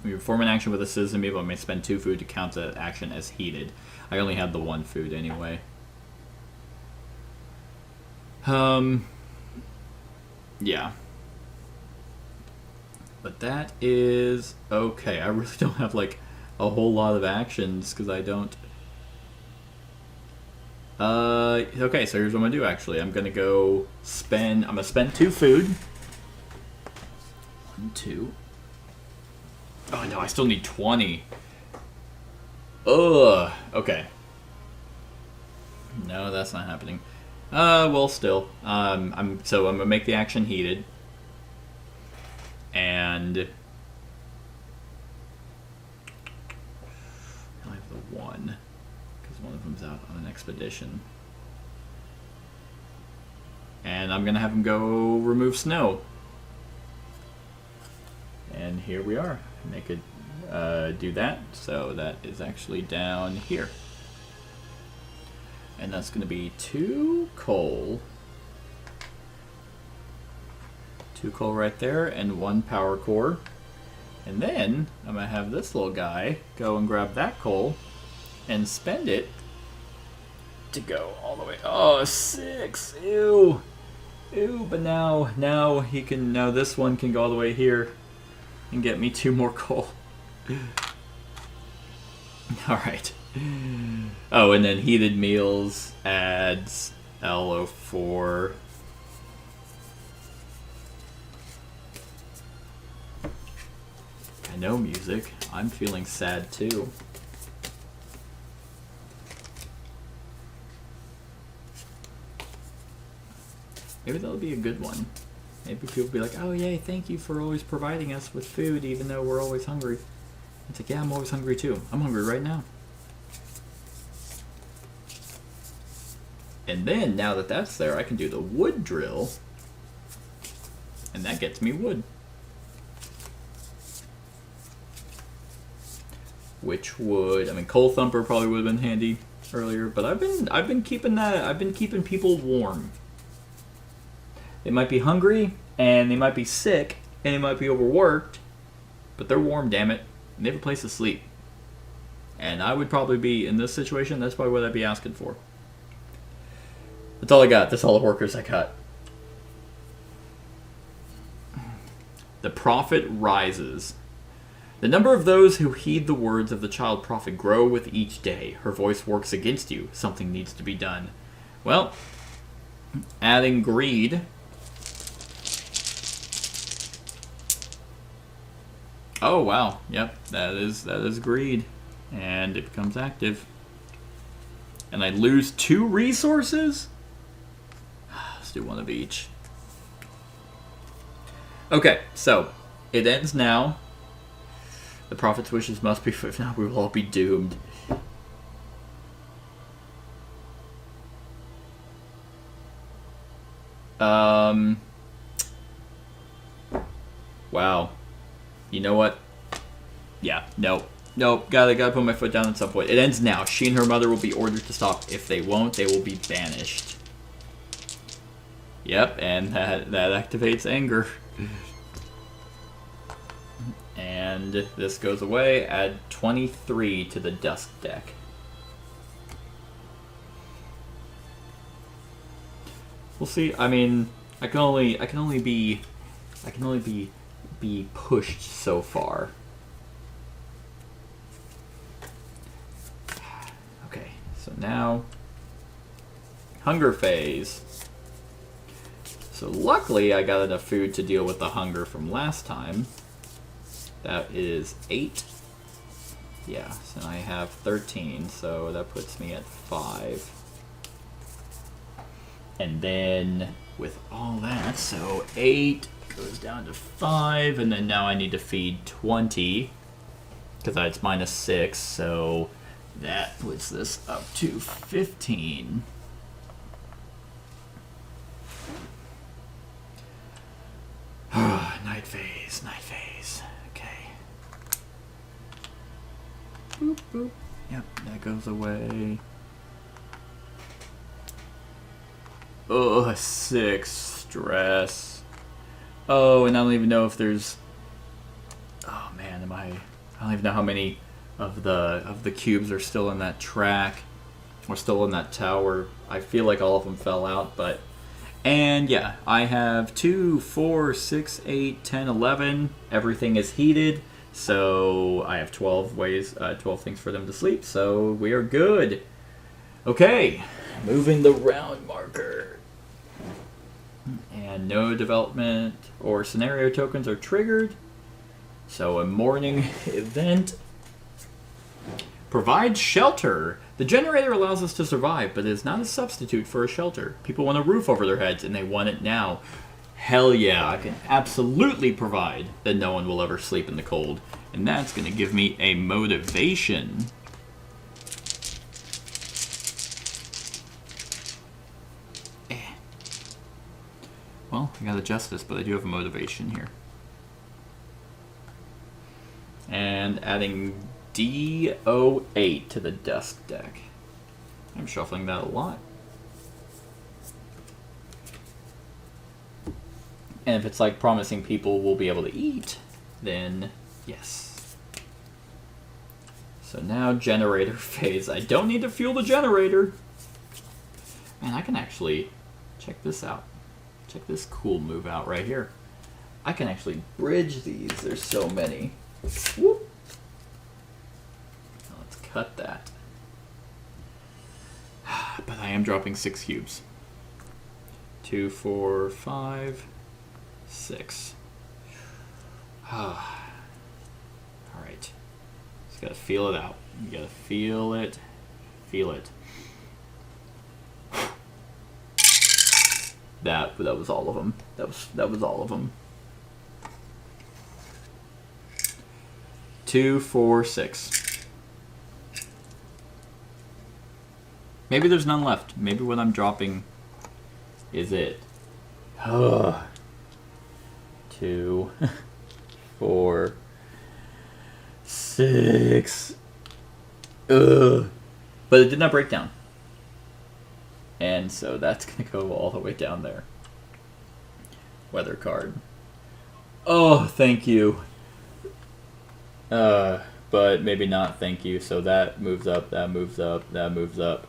We perform an action with a citizen meal, but may spend 2 food to count that action as heated. I only had the 1 food anyway. Yeah. But that is okay. I really don't have like a whole lot of actions because I don't. Okay, so here's what I'm gonna do. Actually, I'm gonna go spend. I'm gonna spend 2 food. 1, 2. Oh no, I still need 20. Ugh. Okay. No, that's not happening. Well, still. I'm gonna make the action heated. And I have the 1 because one of them's out on an expedition. And I'm gonna have him go remove snow. And here we are. Make it do that. So that is actually down here. And that's going to be 2 coal. 2 coal right there, and 1 power core. And then I'm going to have this little guy go and grab that coal and spend it to go all the way. Oh, 6! Ew! Ew, but now he can, now this one can go all the way here and get me 2 more coal. Alright. Oh, and then heated meals adds LO4. I know music. I'm feeling sad too. Maybe that'll be a good one. Maybe people will be like, oh yay, thank you for always providing us with food even though we're always hungry. It's like, yeah, I'm always hungry too. I'm hungry right now. And then, now that that's there, I can do the wood drill. And that gets me wood. Which would, I mean, Coal Thumper probably would have been handy earlier, but I've been keeping people warm. They might be hungry, and they might be sick, and they might be overworked, but they're warm, damn it. And they have a place to sleep. And I would probably be, in this situation, that's probably what I'd be asking for. That's all I got. That's all the workers I got. The prophet rises. The number of those who heed the words of the child prophet grow with each day. Her voice works against you. Something needs to be done. Well, adding greed. Oh wow, yep, that is greed, and it becomes active. And I lose 2 resources? Let's do 1 of each. Okay, so it ends now. The prophet's wishes must be, if not, we will all be doomed. Wow. You know what? Yeah, nope. Gotta put my foot down at some point. It ends now. She and her mother will be ordered to stop. If they won't, they will be banished. Yep, and that activates anger. And this goes away. Add 23 to the Dusk deck. We'll see. I mean, I can only be pushed so far. Okay, so now hunger phase. So luckily I got enough food to deal with the hunger from last time. That is 8. Yeah, so I have 13, so that puts me at 5. And then with all that, so 8 goes down to 5, and then now I need to feed 20 because it's -6, so that puts this up to 15. Night phase. Okay. Boop, boop. Yep, that goes away. Oh, 6 stress. Oh, and I don't even know if there's. Oh man, I don't even know how many of the cubes are still in that track, or still in that tower. I feel like all of them fell out, but And yeah, I have 2, 4, 6, 8, 10, 11. Everything is heated. So I have 12 ways, 12 things for them to sleep. So we are good. Okay, moving the round marker. And no development or scenario tokens are triggered. So a morning event. Provide shelter. The generator allows us to survive, but it is not a substitute for a shelter. People want a roof over their heads, and they want it now. Hell yeah, I can absolutely provide that no one will ever sleep in the cold. And that's going to give me a motivation. Well, I gotta adjust this, but I do have a motivation here. And adding D08 to the Dusk deck. I'm shuffling that a lot. And if it's like promising people will be able to eat, then yes. So now generator phase. I don't need to fuel the generator. Man, I can actually check this out. Check this cool move out right here. I can actually bridge these. There's so many. Whoop. Now let's cut that. But I am dropping 6 cubes. 2, 4, 5, 6. Alright. Just gotta feel it out. You gotta feel it. Feel it. That was all of them. That was all of them. 2, 4, 6. Maybe there's none left. Maybe what I'm dropping is it. 2, 4, 6. Ugh. But it did not break down. And so that's going to go all the way down there. Weather card. Oh, thank you. But maybe not thank you. So that moves up, that moves up, that moves up.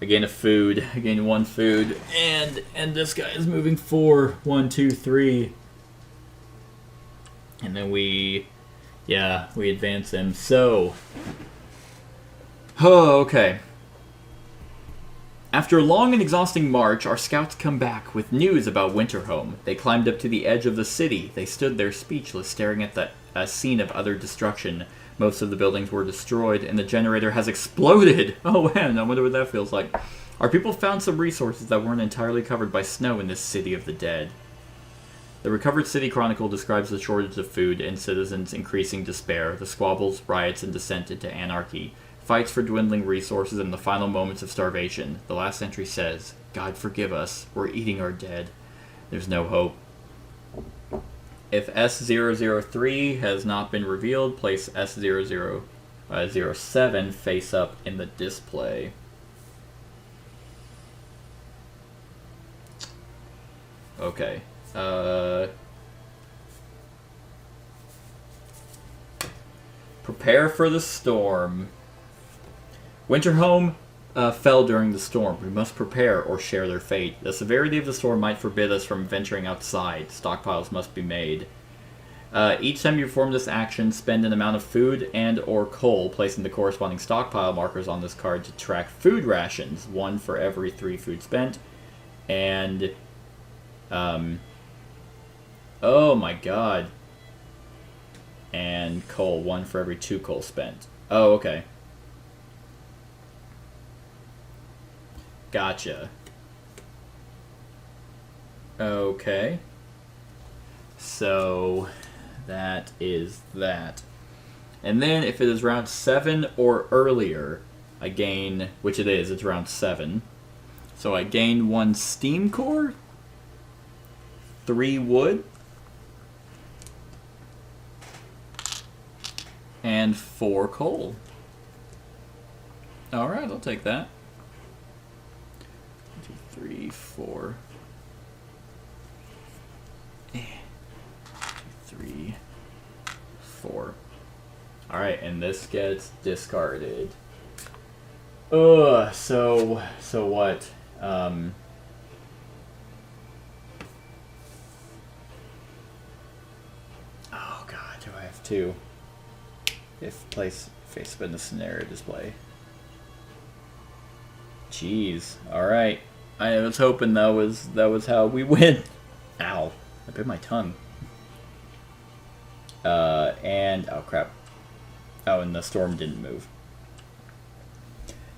I gain a food. I gain 1 food. And this guy is moving 4. 1, 2, 3. And then we advance him. So. Oh, okay. After a long and exhausting march, our scouts come back with news about Winterhome. They climbed up to the edge of the city. They stood there speechless, staring at the scene of utter destruction. Most of the buildings were destroyed, and the generator has exploded. Oh man, I wonder what that feels like. Our people found some resources that weren't entirely covered by snow in this city of the dead. The Recovered City Chronicle describes the shortage of food and citizens' increasing despair, the squabbles, riots, and descent into anarchy. Fights for dwindling resources and the final moments of starvation. The last entry says, God forgive us, we're eating our dead. There's no hope. If S003 has not been revealed, place S0007 face up in the display. Okay. Prepare for the storm. Winterhome fell during the storm. We must prepare or share their fate. The severity of the storm might forbid us from venturing outside. Stockpiles must be made. Each time you perform this action, spend an amount of food and or coal, placing the corresponding stockpile markers on this card to track food rations, 1 for every 3 food spent. And, oh my god. And coal, 1 for every 2 coal spent. Oh, okay. Gotcha. Okay. So, that is that. And then, if it is round 7 or earlier, I gain, which it is, it's round 7. So I gain 1 steam core, 3 wood, and 4 coal. Alright, I'll take that. 3, 4. 3, 4. Alright, and this gets discarded. Ugh, so what? too. If place face up in the scenario display. Jeez. Alright. I was hoping that was how we win. Ow. I bit my tongue. And oh crap. Oh, and the storm didn't move.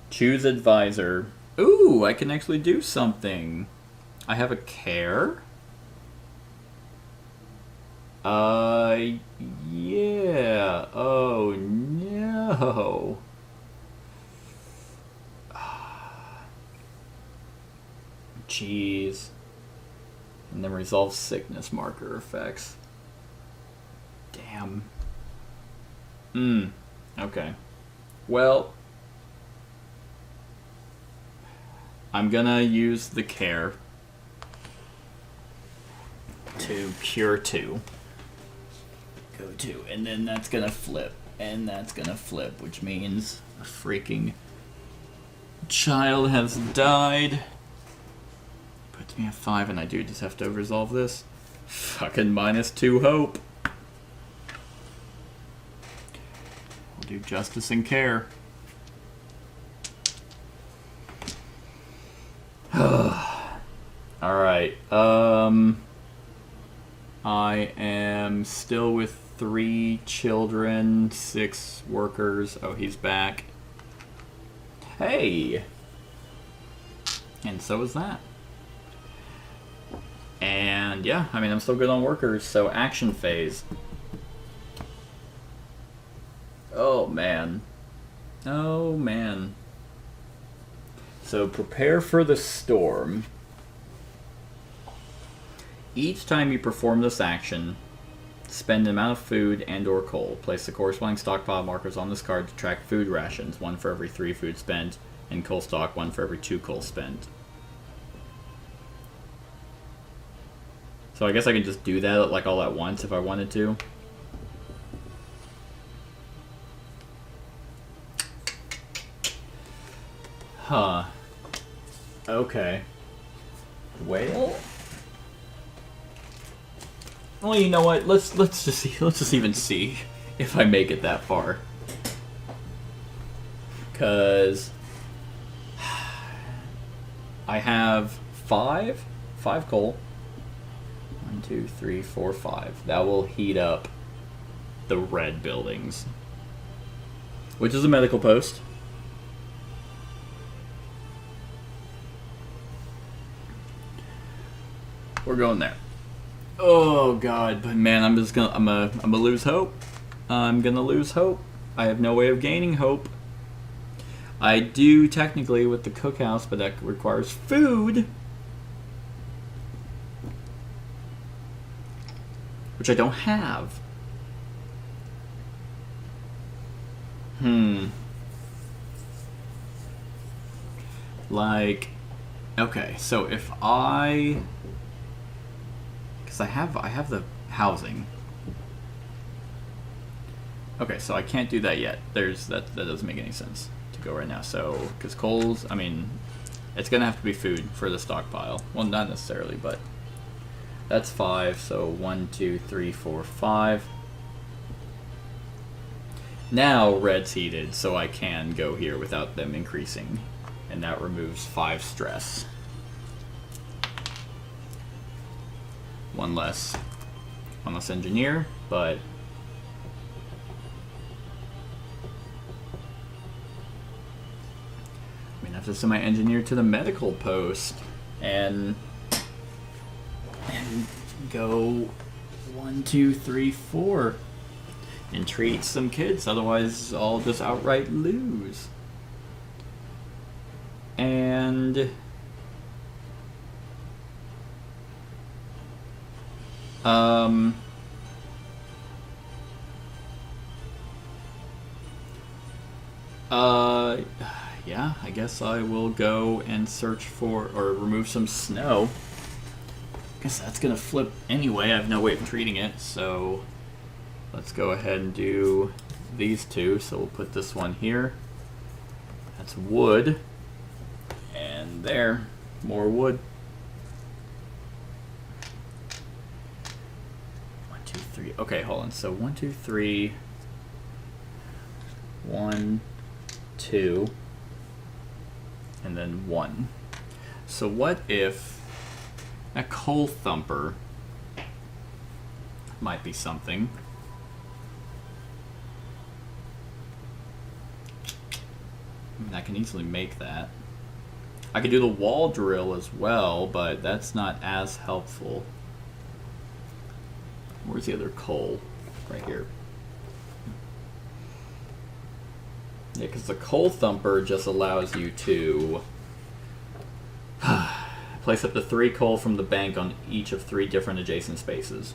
Choose advisor. Ooh, I can actually do something. I have a care. Yeah. Oh, no. Jeez. And then resolve sickness marker effects. Damn. Okay. Well, I'm gonna use the care to cure 2. Go 2. And then that's gonna flip. And that's gonna flip, which means a freaking child has died. Puts me at 5, and I do just have to resolve this. Fucking -2 hope. We'll do justice and care. Alright, I am still with 3 children, 6 workers. Oh, he's back. Hey! And so is that. And yeah, I mean, I'm still good on workers, so action phase. Oh, man. Oh, man. So prepare for the storm. Each time you perform this action, spend an amount of food and or coal. Place the corresponding stockpile markers on this card to track food rations, 1 for every 3 food spent, and coal stock, 1 for every 2 coal spent. So I guess I can just do that like all at once if I wanted to. Huh. Okay. Well, you know what? Let's just see. Let's just even see if I make it that far. Cause I have 5 coal. 1, 2, 3, 4, 5. That will heat up the red buildings, which is a medical post. We're going there. Oh god, but man, I'm gonna lose hope. I'm gonna lose hope. I have no way of gaining hope. I do technically with the cookhouse, but that requires food, which I don't have. Like, okay, so if I, because I have the housing. Okay, so I can't do that yet. That doesn't make any sense to go right now. So, because coals, I mean, it's gonna have to be food for the stockpile. Well, not necessarily, but that's 5. So 1, 2, 3, 4, 5. Now red's heated, so I can go here without them increasing, and that removes 5 stress. 1 less engineer, but I mean, I have to send my engineer to the medical post and go 1, 2, 3, 4 and treat some kids. Otherwise, I'll just outright lose. And yeah, I guess I will go and search for, or remove some snow. I guess that's gonna flip anyway. I have no way of treating it, so let's go ahead and do these 2. So we'll put this one here. That's wood. And there, more wood. 1, 2, 3. Okay, hold on. So 1, 2, 3. 1, 2, and then 1. So what if a coal thumper might be something? I mean, I can easily make that. I could do the wall drill as well, but that's not as helpful. Where's the other coal? Right here. Yeah, because the coal thumper just allows you to place up to 3 coal from the bank on each of 3 different adjacent spaces.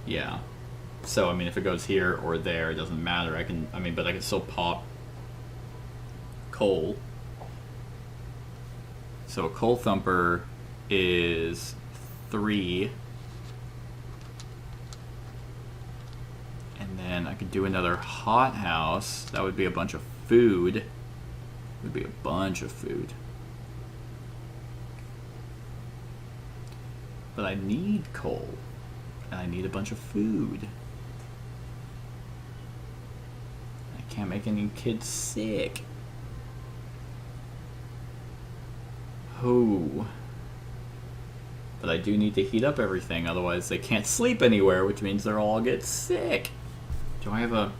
Yeah. So, I mean, if it goes here or there, it doesn't matter. But I can still pop coal. So a coal thumper is 3. And then I could do another hothouse. That would be a bunch of food. It would be a bunch of food. But I need coal. And I need a bunch of food. I can't make any kids sick. Oh. But I do need to heat up everything, otherwise they can't sleep anywhere, which means they'll all get sick. Do I have a...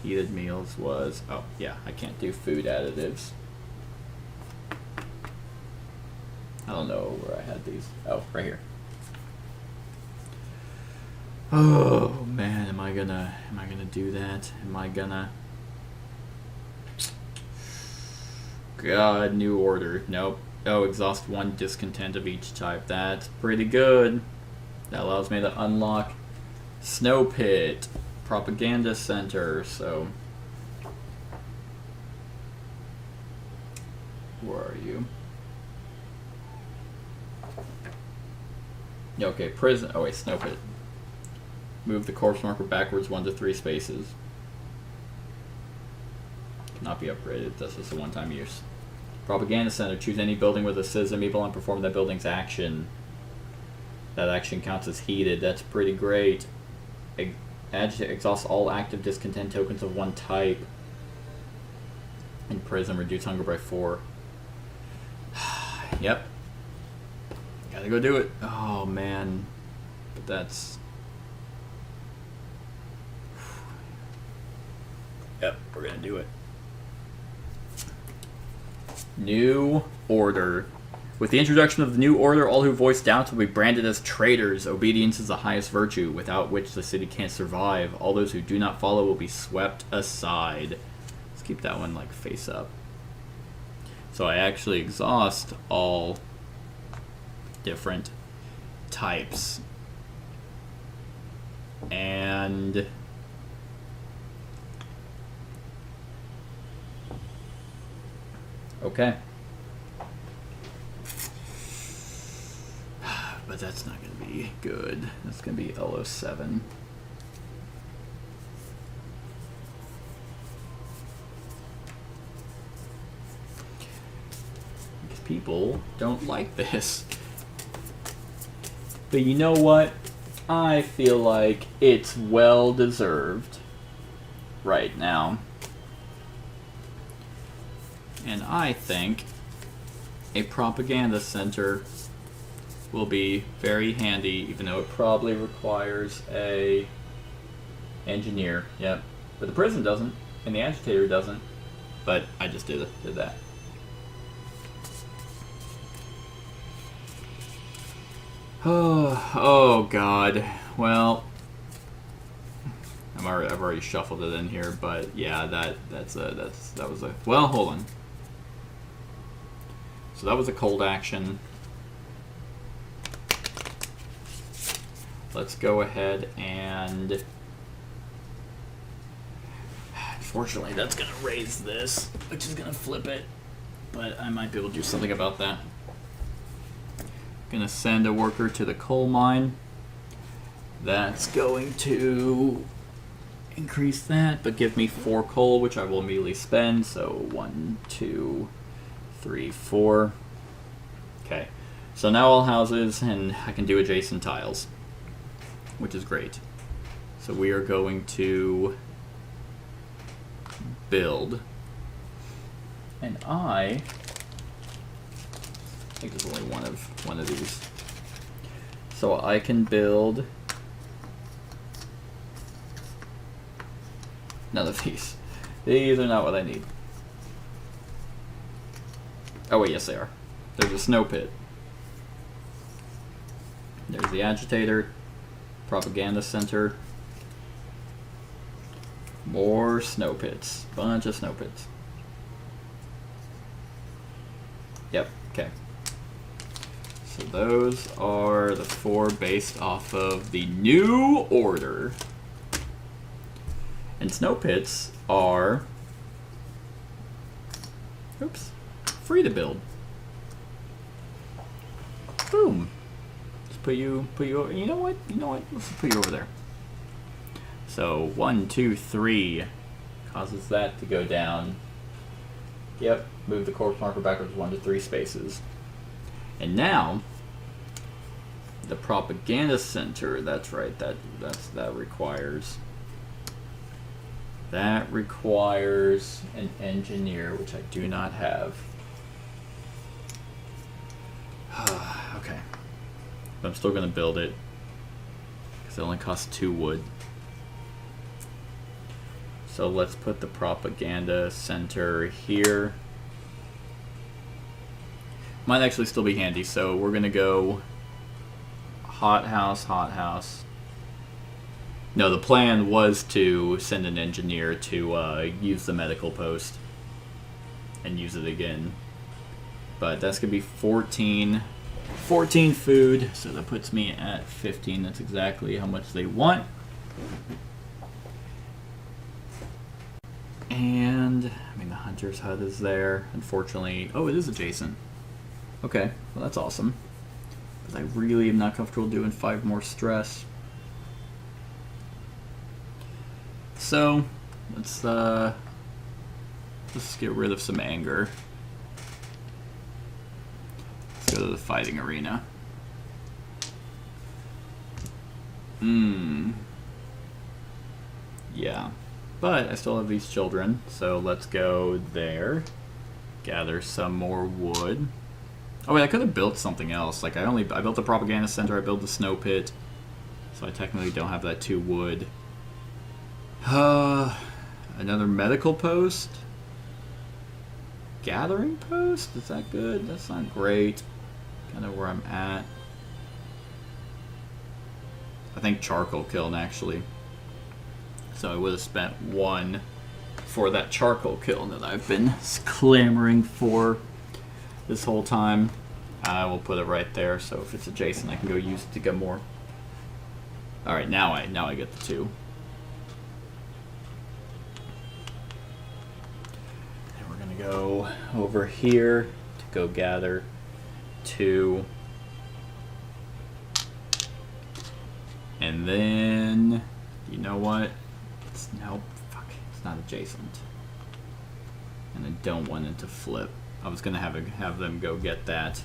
heated meals was... Oh, yeah, I can't do food additives. I don't know where I had these. Oh, right here. Oh, man, am I gonna do that? Am I gonna... God, new order. Nope. Oh, exhaust 1 discontent of each type. That's pretty good. That allows me to unlock Snow Pit, Propaganda Center, so... Where are you? Okay, prison. Oh, wait, Snow Pit. Move the corpse marker backwards 1 to 3 spaces. Cannot be upgraded. That's just a one-time use. Propaganda Center. Choose any building with a citizen meeple and perform that building's action. That action counts as heated. That's pretty great. Exhaust all active discontent tokens of 1 type. In prison, reduce hunger by 4. Yep. Gotta go do it. Oh, man. But that's... Yep, we're gonna do it. New order. With the introduction of the new order, all who voice doubts will be branded as traitors. Obedience is the highest virtue, without which the city can't survive. All those who do not follow will be swept aside. Let's keep that one like face up. So I actually exhaust all different types. And... okay. But that's not going to be good. That's going to be LO7. Because people don't like this. But you know what? I feel like it's well deserved right now. And I think a propaganda center will be very handy, even though it probably requires a engineer. Yep. But the prison doesn't, and the agitator doesn't. But I just did that. Oh God. Well, I've already shuffled it in here, but yeah, that was a well. Hold on. So that was a cold action. Let's go ahead and... Unfortunately, that's going to raise this, which is going to flip it. But I might be able to do something about that. Going to send a worker to the coal mine. That's going to increase that, but give me 4 coal, which I will immediately spend. So 1, 2, 3, 4. Okay. So now all houses, and I can do adjacent tiles, which is great. So we are going to build. And I think there's only one of these. So I can build none of these. These are not what I need. Oh wait, yes they are. There's a snow pit. There's the agitator, propaganda center, more snow pits, bunch of snow pits. Yep, okay. So those are the 4 based off of the new order. And snow pits are, oops, free to build. Boom. Just put you over, you know what, let's put you over there. So 1, 2, 3 causes that to go down. Yep, move the corpse marker backwards 1 to 3 spaces. And now, the propaganda center, that's right, that requires an engineer, which I do not have. Okay. But I'm still going to build it, because it only costs 2 wood. So let's put the propaganda center here. Might actually still be handy, so we're gonna go hothouse. No, the plan was to send an engineer to use the medical post and use it again. But that's gonna be 14 food, so that puts me at 15. That's exactly how much they want. And, I mean, the hunter's hut is there. Unfortunately, oh, it is adjacent. Okay, well that's awesome. Because I really am not comfortable doing 5 more stress. So, let's get rid of some anger. Let's go to the fighting arena. Yeah. But I still have these children, so let's go there. Gather some more wood. Oh wait, I could have built something else. Like I built the propaganda center, I built the snow pit. So I technically don't have that 2 wood. Another medical post? Gathering post? Is that good? That's not great. Kind of where I'm at. I think charcoal kiln actually. So I would have spent 1 for that charcoal kiln that I've been clamoring for this whole time. I will put it right there, so if it's adjacent, I can go use it to get more. All right, now I get the 2. And we're gonna go over here to go gather 2, and then you know what? Nope, fuck, it's not adjacent. And I don't want it to flip. I was gonna have them go get that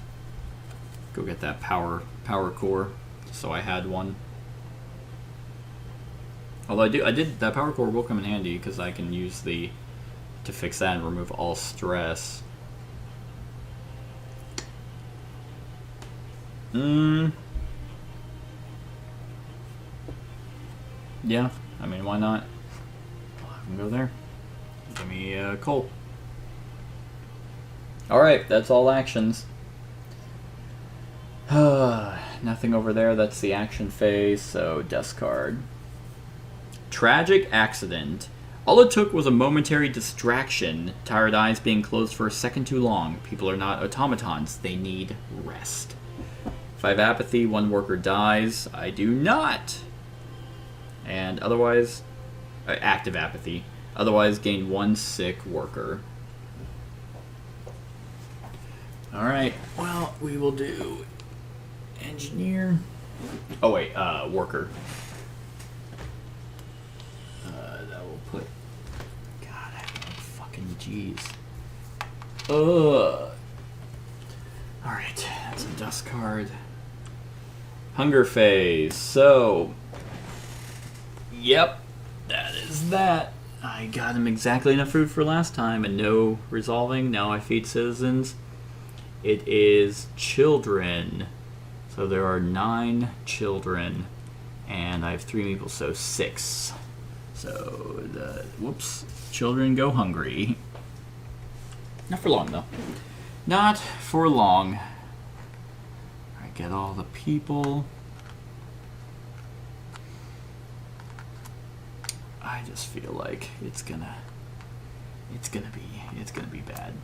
power core, so I had one. Although that power core will come in handy because I can use to fix that and remove all stress. Yeah, I mean, why not? I can go there. Give me coal. Alright, that's all actions. Nothing over there, that's the action phase, so discard. Tragic accident. All it took was a momentary distraction. Tired eyes being closed for a second too long. People are not automatons, they need rest. If I have apathy, 1 worker dies. I do not. And otherwise, active apathy. Otherwise, gain 1 sick worker. Alright, well, we will do engineer. Oh wait, worker. jeez. Ugh. Alright, that's a Dusk card. Hunger phase. So, yep, that is that. I got him exactly enough food for last time and no resolving. Now I feed citizens. It is children. So there are 9 children. And I have 3 meeples, so 6. So, whoops, children go hungry. Not for long, though. Not for long. I get all the people. I just feel like it's gonna be bad.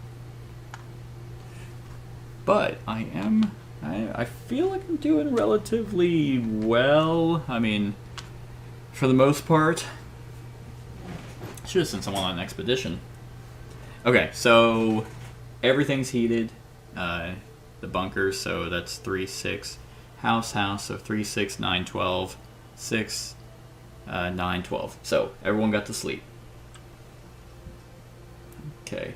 But I feel like I'm doing relatively well. I mean, for the most part. Should have sent someone on an expedition. Okay, so everything's heated. The bunkers, so that's 3, 6. House, so 3, 6, 9, 12. 6, 9, 12. So everyone got to sleep. Okay.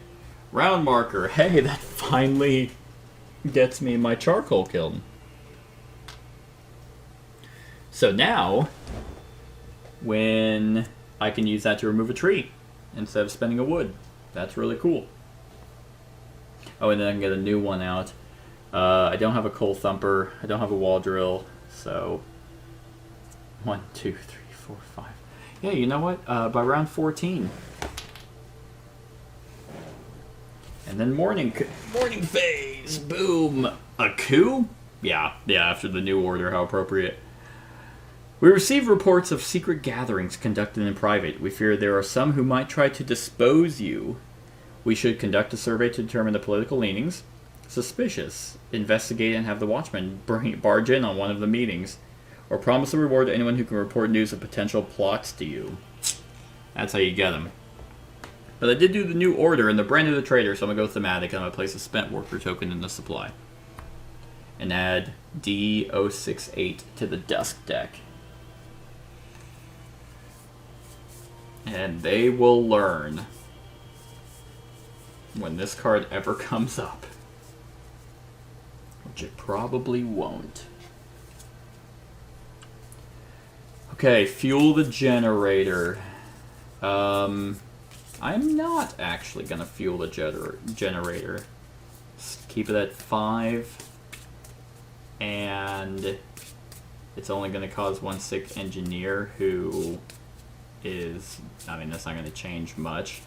Round marker. Hey, that finally gets me my charcoal kiln. So now, when I can use that to remove a tree instead of spending a wood. That's really cool. Oh, and then I can get a new one out. I don't have a coal thumper. I don't have a wall drill. So 1, 2, 3, 4, 5. Yeah, you know what? By round 14. And then morning phase. Boom. A coup? Yeah, after the new order, how appropriate. We receive reports of secret gatherings conducted in private. We fear there are some who might try to dispose you. We should conduct a survey to determine the political leanings. Suspicious. Investigate and have the watchman barge in on one of the meetings. Or promise a reward to anyone who can report news of potential plots to you. That's how you get them. But I did do the new order and the brand of the trader, so I'm going to go thematic. I'm going to place a spent worker token in the supply. And add D068 to the Dusk deck. And they will learn when this card ever comes up. Which it probably won't. Okay, fuel the generator. I'm not actually going to fuel the generator. Just keep it at 5. And it's only going to cause 1 sick engineer who is, I mean, that's not going to change much.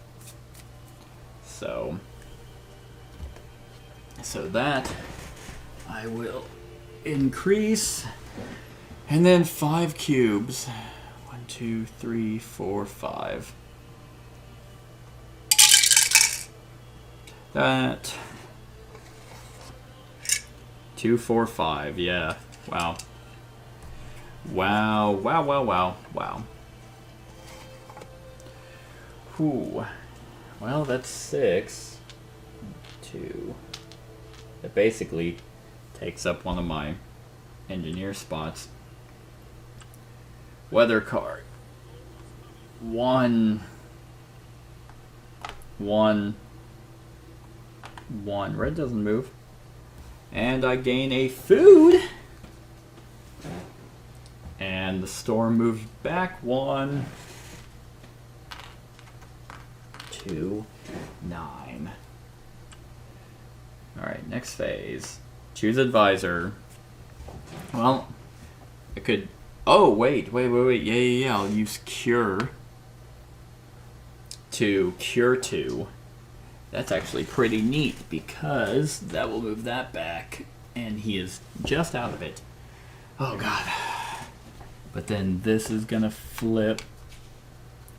So that I will increase. And then 5 cubes. 1, 2, 3, 4, 5. That 2, 4, 5. Yeah. Wow. Wow. Wow. Wow. Wow. Wow. Whew. Well, that's 6. 2. That basically takes up one of my engineer spots. Weather card. 1. 1. 1. Red doesn't move. And I gain a food. And the storm moves back 1. 2, 9. Alright, next phase. Choose advisor. Well, I could... Oh, wait. Yeah. I'll use cure to cure 2. That's actually pretty neat because that will move that back and he is just out of it. Oh, God. But then this is going to flip,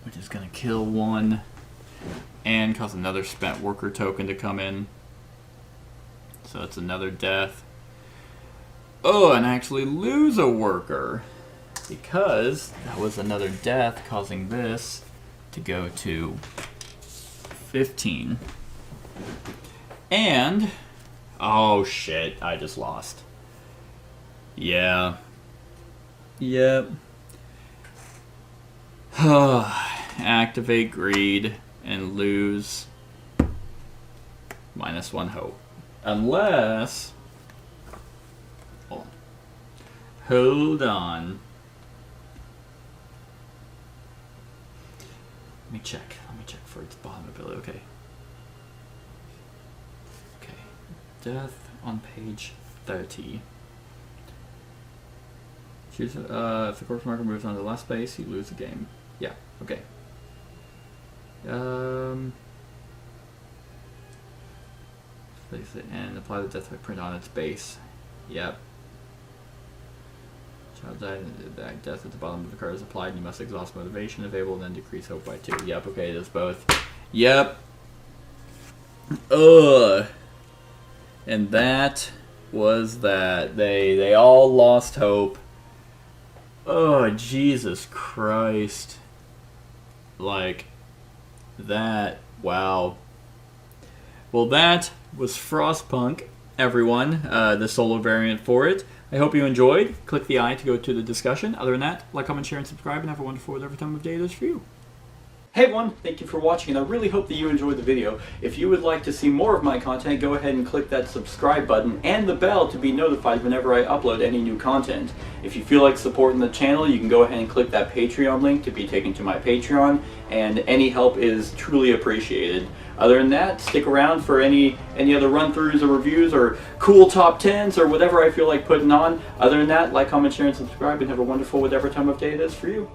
which is going to kill 1 and cause another spent worker token to come in. So it's another death. Oh, and actually lose a worker because that was another death causing this to go to 15. And, oh shit, I just lost. Yeah. Yep. Activate greed and lose -1 hope. Unless... Hold on. Let me check for its bottom ability. Okay. Okay. Death on page 30. Choose, if the corpse marker moves on to the last space, you lose the game. Yeah, okay. Place it and apply the death print on its base. Yep. Child died and that death at the bottom of the card is applied and you must exhaust motivation available and then decrease hope by 2. Yep, okay, that's both. Yep. Ugh. And that was that. They all lost hope. Oh, Jesus Christ. Like, that. Wow. Well, that was Frostpunk, everyone. The solo variant for it. I hope you enjoyed. Click the I to go to the discussion. Other than that, like, comment, share, and subscribe, and have a wonderful whatever time of day it is for you. Hey everyone, thank you for watching, and I really hope that you enjoyed the video. If you would like to see more of my content, go ahead and click that subscribe button and the bell to be notified whenever I upload any new content. If you feel like supporting the channel, you can go ahead and click that Patreon link to be taken to my Patreon, and any help is truly appreciated. Other than that, stick around for any other run-throughs or reviews or cool top 10s or whatever I feel like putting on. Other than that, like, comment, share, and subscribe, and have a wonderful whatever time of day it is for you.